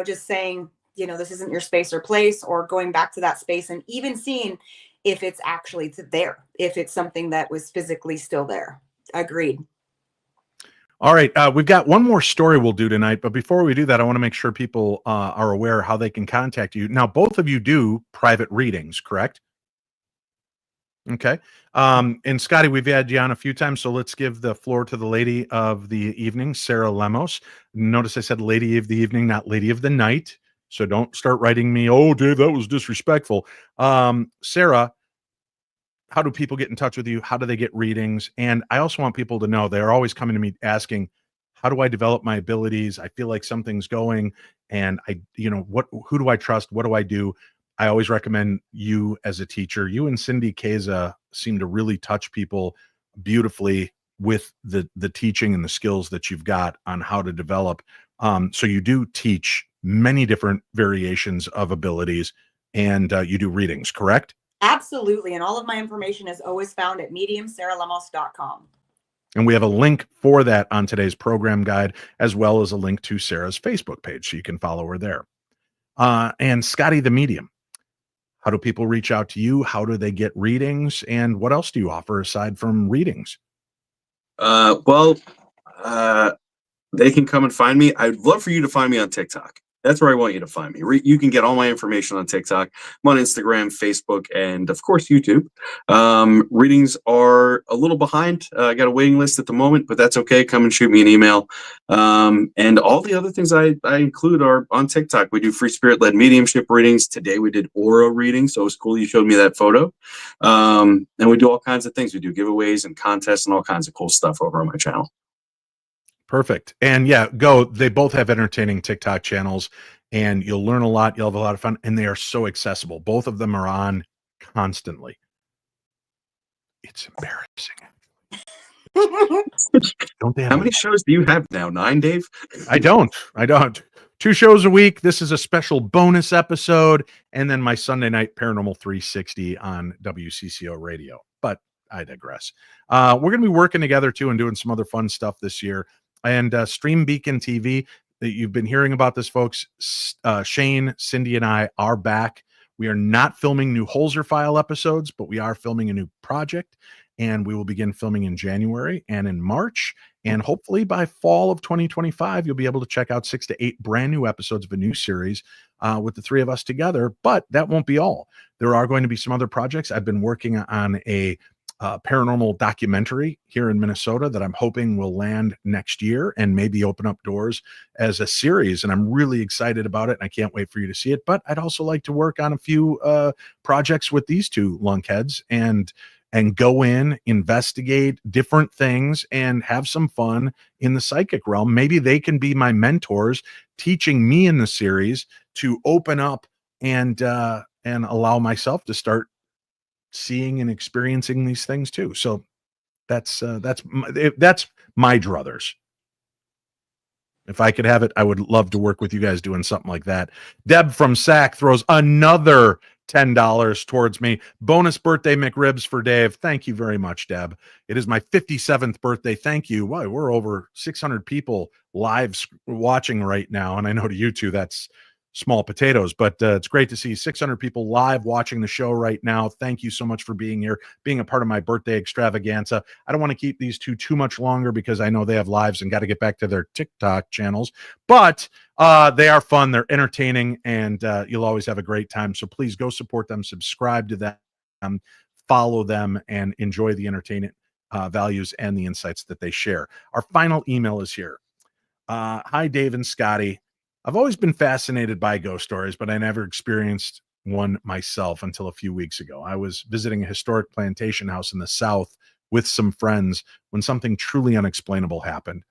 just saying, this isn't your space or place, or going back to that space and even seeing if it's actually there, if it's something that was physically still there. Agreed. All right. We've got one more story we'll do tonight, but before we do that, I want to make sure people are aware how they can contact you. Now, both of you do private readings, correct? Okay. And Scotty, we've had you on a few times, so let's give the floor to the lady of the evening, Sarah Lemos. Notice I said lady of the evening, not lady of the night. So don't start writing me, oh, Dave, that was disrespectful. Sarah, how do people get in touch with you? How do they get readings? And I also want people to know they're always coming to me asking, how do I develop my abilities? I feel like something's going, and who do I trust? What do I do? I always recommend you as a teacher. You and Cindy Keza seem to really touch people beautifully with the teaching and the skills that you've got on how to develop. So you do teach many different variations of abilities, and you do readings, correct? Absolutely. And all of my information is always found at mediumsarahlemos.com. And we have a link for that on today's program guide, as well as a link to Sarah's Facebook page, so you can follow her there. And Scotty the medium, How do people reach out to you? How do they get readings? And what else do you offer aside from readings? Well, they can come and find me. I'd love for you to find me on TikTok. That's where I want you to find me. You can get all my information on TikTok. I'm on Instagram, Facebook, and of course YouTube. Readings are a little behind. I got a waiting list at the moment, but that's okay. Come and shoot me an email. And all the other things I include are on TikTok. We do free spirit-led mediumship readings. Today we did aura readings, so it was cool you showed me that photo. And we do all kinds of things. We do giveaways and contests and all kinds of cool stuff over on my channel. Perfect. And yeah, go. They both have entertaining TikTok channels, and you'll learn a lot. You'll have a lot of fun, and they are so accessible. Both of them are on constantly. It's embarrassing. Don't they have How many shows do you have now? 9, Dave? I don't. 2 shows a week. This is a special bonus episode, and then my Sunday night Paranormal 360 on WCCO radio. But I digress. We're going to be working together too and doing some other fun stuff this year. And Stream Beacon TV, that you've been hearing about this, folks. Shane, Cindy, and I are back. We are not filming new Holzer File episodes, but we are filming a new project, and we will begin filming in January and in March. And hopefully by fall of 2025, you'll be able to check out 6 to 8 brand new episodes of a new series with the 3 of us together. But that won't be all. There are going to be some other projects. I've been working on a paranormal documentary here in Minnesota that I'm hoping will land next year and maybe open up doors as a series. And I'm really excited about it, and I can't wait for you to see it. But I'd also like to work on a few projects with these 2 lunkheads and go in, investigate different things, and have some fun in the psychic realm. Maybe they can be my mentors, teaching me in the series to open up and allow myself to start seeing and experiencing these things too. So that's my druthers. If I could have it, I would love to work with you guys doing something like that. Deb from SAC throws another $10 towards me. Bonus birthday McRibs for Dave. Thank you very much, Deb. It is my 57th birthday. Thank you. Wow, we're over 600 people live watching right now. And I know to you two, that's small potatoes, but it's great to see 600 people live watching the show right now. Thank you so much for being here, being a part of my birthday extravaganza. I don't want to keep these 2 too much longer because I know they have lives and got to get back to their TikTok channels, but they are fun. They're entertaining, and you'll always have a great time. So please go support them, subscribe to them, follow them, and enjoy the entertainment values and the insights that they share. Our final email is here. Hi, Dave and Scotty. I've always been fascinated by ghost stories, but I never experienced one myself until a few weeks ago. I was visiting a historic plantation house in the South with some friends when something truly unexplainable happened.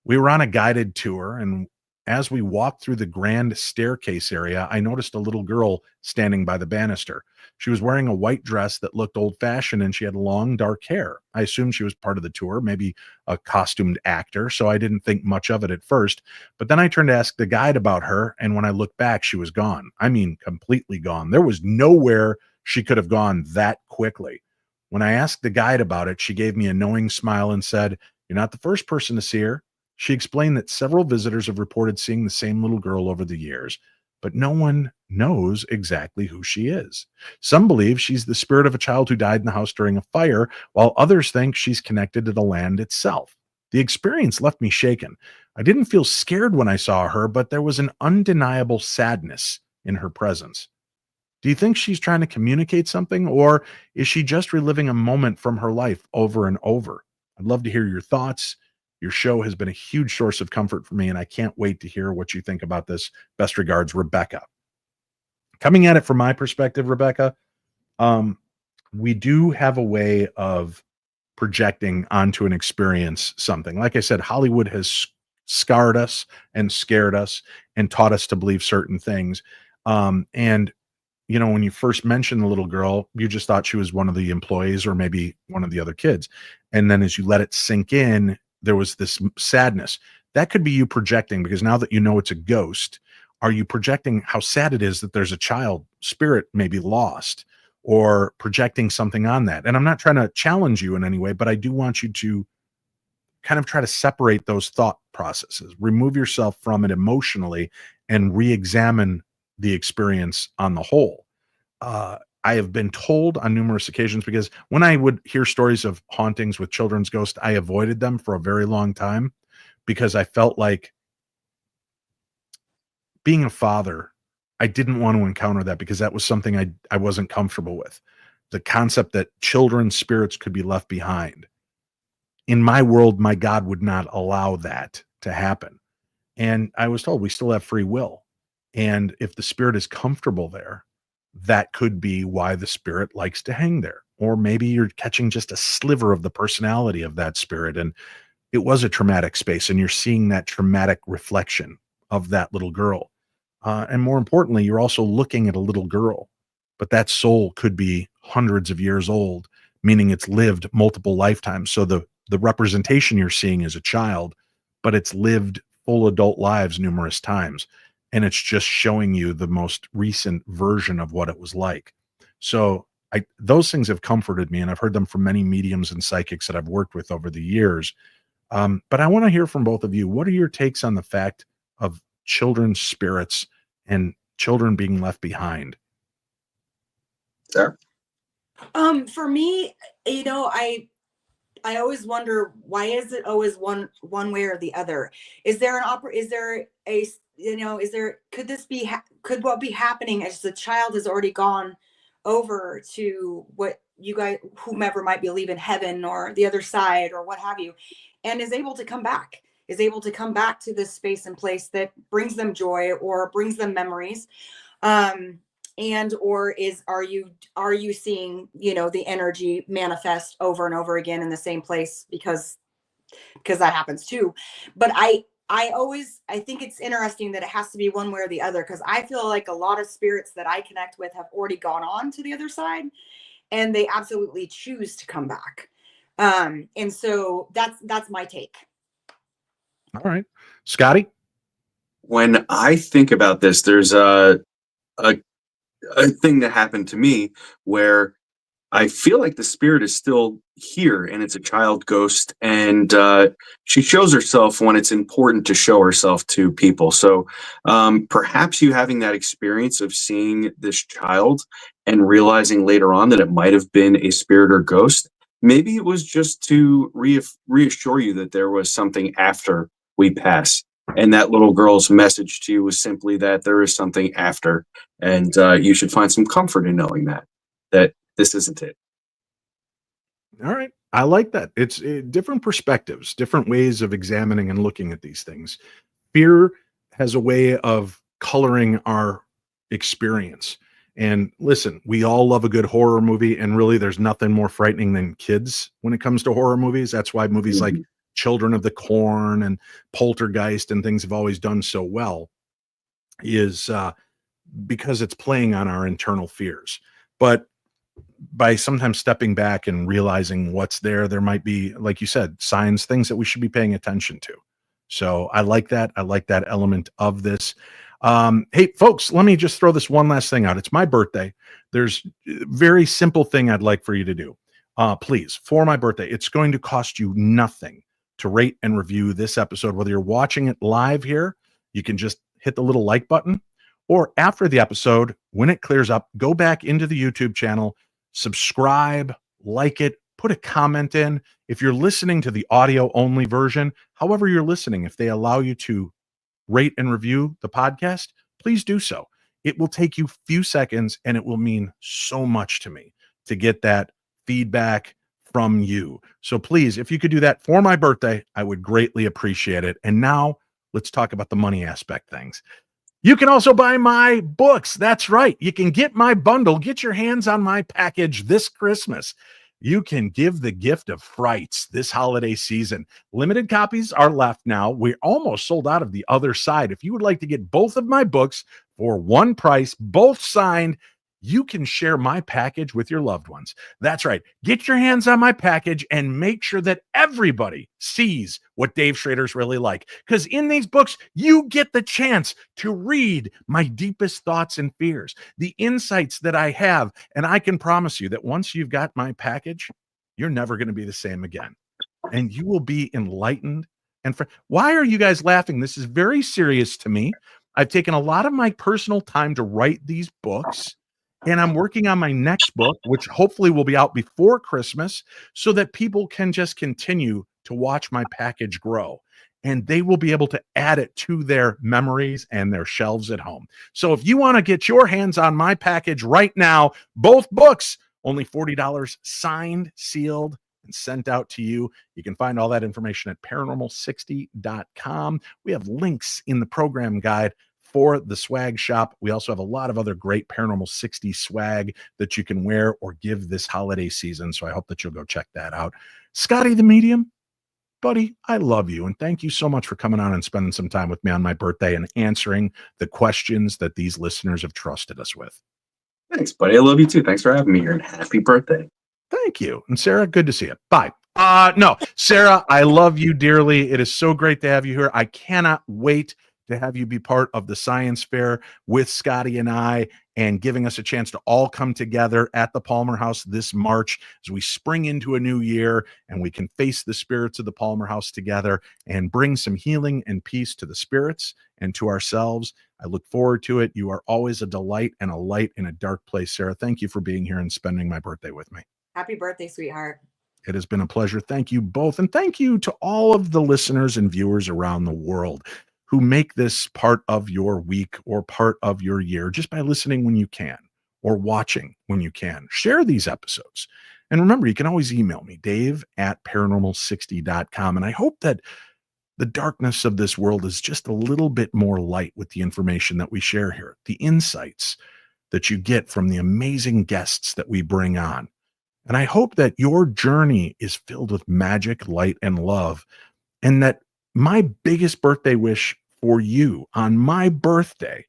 We were on a guided tour, and as we walked through the grand staircase area, I noticed a little girl standing by the banister. She was wearing a white dress that looked old-fashioned, and she had long, dark hair. I assumed she was part of the tour, maybe a costumed actor, so I didn't think much of it at first. But then I turned to ask the guide about her, and when I looked back, she was gone. I mean, completely gone. There was nowhere she could have gone that quickly. When I asked the guide about it, she gave me a knowing smile and said, "You're not the first person to see her." She explained that several visitors have reported seeing the same little girl over the years, but no one knows exactly who she is. Some believe she's the spirit of a child who died in the house during a fire, while others think she's connected to the land itself. The experience left me shaken. I didn't feel scared when I saw her, but there was an undeniable sadness in her presence. Do you think she's trying to communicate something, or is she just reliving a moment from her life over and over? I'd love to hear your thoughts. Your show has been a huge source of comfort for me, and I can't wait to hear what you think about this. Best regards, Rebecca. Coming at it from my perspective, Rebecca, we do have a way of projecting onto an experience something. Like I said, Hollywood has scarred us and scared us and taught us to believe certain things. And you know, when you first mentioned the little girl, you just thought she was one of the employees or maybe one of the other kids. And then as you let it sink in, there was this sadness. That could be you projecting, because now that you know it's a ghost, are you projecting how sad it is that there's a child spirit maybe lost, or projecting something on that? And I'm not trying to challenge you in any way, but I do want you to kind of try to separate those thought processes, remove yourself from it emotionally, and re-examine the experience on the whole. I have been told on numerous occasions, because when I would hear stories of hauntings with children's ghosts, I avoided them for a very long time because I felt like, being a father, I didn't want to encounter that because that was something I wasn't comfortable with. The concept that children's spirits could be left behind. In my world, my God would not allow that to happen. And I was told we still have free will. And if the spirit is comfortable there, that could be why the spirit likes to hang there. Or maybe you're catching just a sliver of the personality of that spirit. And it was a traumatic space, and you're seeing that traumatic reflection of that little girl. And more importantly, you're also looking at a little girl, but that soul could be hundreds of years old, meaning it's lived multiple lifetimes. So the representation you're seeing is a child, but it's lived full adult lives numerous times. And it's just showing you the most recent version of what it was like. So those things have comforted me, and I've heard them from many mediums and psychics that I've worked with over the years. But I want to hear from both of you. What are your takes on the fact of children's spirits and children being left behind? Sarah? For me, I always wonder, why is it always one way or the other? Is there could what be happening as the child has already gone over to what you guys, whomever might believe in heaven or the other side or what have you, and is able to come back to this space and place that brings them joy or brings them memories, and or are you seeing the energy manifest over and over again in the same place, because that happens too. But I think it's interesting that it has to be one way or the other, because I feel like a lot of spirits that I connect with have already gone on to the other side, and they absolutely choose to come back. And so that's my take. All right, Scotty. When I think about this, there's a thing that happened to me where I feel like the spirit is still here, and it's a child ghost, and she shows herself when it's important to show herself to people. So perhaps you having that experience of seeing this child and realizing later on that it might have been a spirit or ghost, maybe it was just to reassure you that there was something after we pass. And that little girl's message to you was simply that there is something after, and you should find some comfort in knowing that this isn't it. All right. I like that. It's different perspectives, different ways of examining and looking at these things. Fear has a way of coloring our experience. And listen, we all love a good horror movie, and really there's nothing more frightening than kids when it comes to horror movies. That's why movies like Children of the Corn and Poltergeist and things have always done so well, is because it's playing on our internal fears. But by sometimes stepping back and realizing what's there, there might be, like you said, signs, things that we should be paying attention to. So I like that. I like that element of this. Hey, folks, let me just throw this one last thing out. It's my birthday. There's a very simple thing I'd like for you to do. Please, for my birthday, it's going to cost you nothing to rate and review this episode. Whether you're watching it live here, you can just hit the little like button, or after the episode, when it clears up, go back into the YouTube channel, subscribe, like it, put a comment in. If you're listening to the audio only version, however you're listening, if they allow you to rate and review the podcast, please do so. It will take you a few seconds, and it will mean so much to me to get that feedback from you. So please, if you could do that for my birthday, I would greatly appreciate it. And now let's talk about the money aspect things. You can also buy my books. That's right. You can get my bundle, get your hands on my package this Christmas. You can give the gift of frights this holiday season. Limited copies are left now. We're almost sold out of the other side. If you would like to get both of my books for one price, both signed, you can share my package with your loved ones. That's right. Get your hands on my package and make sure that everybody sees what Dave Schrader's really like. Because in these books, you get the chance to read my deepest thoughts and fears, the insights that I have. And I can promise you that once you've got my package, you're never going to be the same again. And you will be enlightened. And why are you guys laughing? This is very serious to me. I've taken a lot of my personal time to write these books. And I'm working on my next book, which hopefully will be out before Christmas, so that people can just continue to watch my package grow. And they will be able to add it to their memories and their shelves at home. So if you want to get your hands on my package right now, both books, only $40, signed, sealed, and sent out to you. You can find all that information at paranormal60.com. We have links in the program guide for the swag shop. We also have a lot of other great Paranormal 60 swag that you can wear or give this holiday season. So I hope that you'll go check that out. Scotty the Medium, buddy, I love you. And thank you so much for coming on and spending some time with me on my birthday and answering the questions that these listeners have trusted us with. Thanks, buddy. I love you too. Thanks for having me here, and happy birthday. Thank you. And Sarah, good to see you. Bye. No, Sarah, I love you dearly. It is so great to have you here. I cannot wait to have you be part of the science fair with Scotty and I, and giving us a chance to all come together at the Palmer House this March as we spring into a new year, and we can face the spirits of the Palmer House together and bring some healing and peace to the spirits and to ourselves. I look forward to it. You are always a delight and a light in a dark place, Sarah. Thank you for being here and spending my birthday with me. Happy birthday, sweetheart. It has been a pleasure. Thank you both. And thank you to all of the listeners and viewers around the world who make this part of your week or part of your year just by listening when you can or watching when you can. Share these episodes. And remember, you can always email me, dave@paranormal60.com. And I hope that the darkness of this world is just a little bit more light with the information that we share here, the insights that you get from the amazing guests that we bring on. And I hope that your journey is filled with magic, light, and love, and that my biggest birthday wish for you on my birthday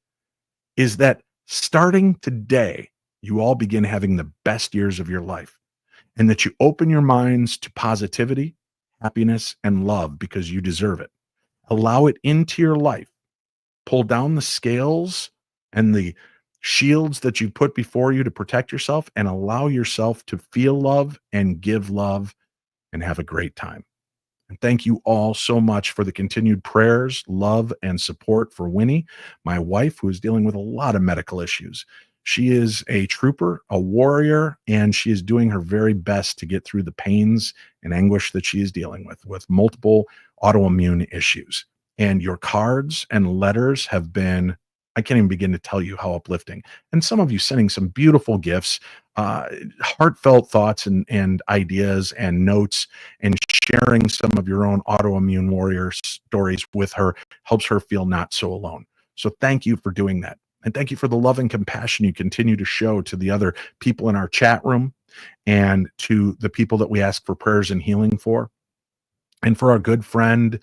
is that starting today, you all begin having the best years of your life, and that you open your minds to positivity, happiness, and love because you deserve it. Allow it into your life. Pull down the scales and the shields that you put before you to protect yourself, and allow yourself to feel love and give love and have a great time. And thank you all so much for the continued prayers, love, and support for Winnie, my wife, who is dealing with a lot of medical issues. She is a trooper, a warrior, and she is doing her very best to get through the pains and anguish that she is dealing with multiple autoimmune issues. And your cards and letters have been, I can't even begin to tell you how uplifting. And some of you sending some beautiful gifts, heartfelt thoughts and ideas and notes, and sharing some of your own autoimmune warrior stories with her helps her feel not so alone. So thank you for doing that. And thank you for the love and compassion you continue to show to the other people in our chat room, and to the people that we ask for prayers and healing for. And for our good friend,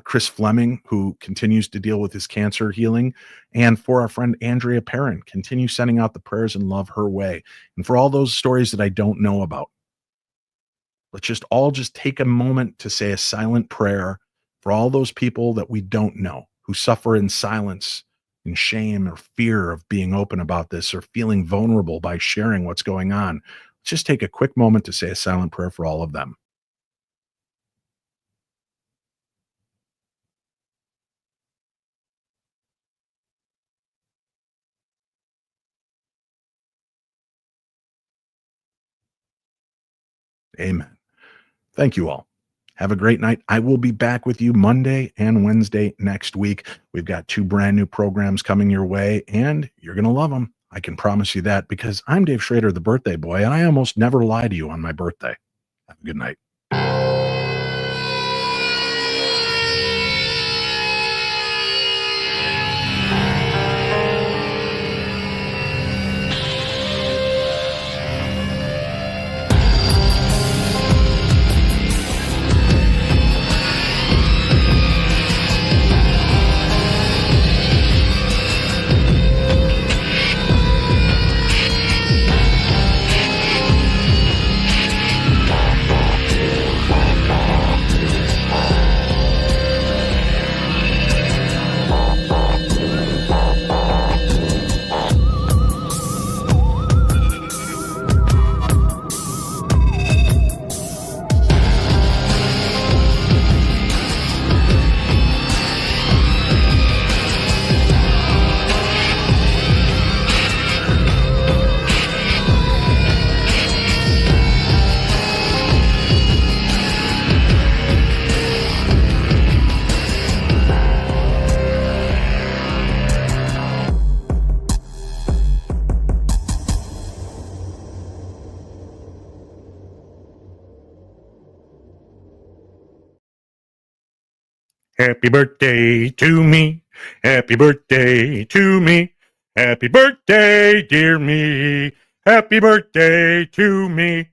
Chris Fleming, who continues to deal with his cancer healing. And for our friend, Andrea Perrin, continue sending out the prayers and love her way. And for all those stories that I don't know about, let's just all take a moment to say a silent prayer for all those people that we don't know, who suffer in silence, in shame or fear of being open about this, or feeling vulnerable by sharing what's going on. Let's just take a quick moment to say a silent prayer for all of them. Amen. Thank you all. Have a great night. I will be back with you Monday and Wednesday next week. We've got 2 brand new programs coming your way, and you're going to love them. I can promise you that, because I'm Dave Schrader, the birthday boy, and I almost never lie to you on my birthday. Have a good night. Happy birthday to me. Happy birthday to me. Happy birthday, dear me. Happy birthday to me.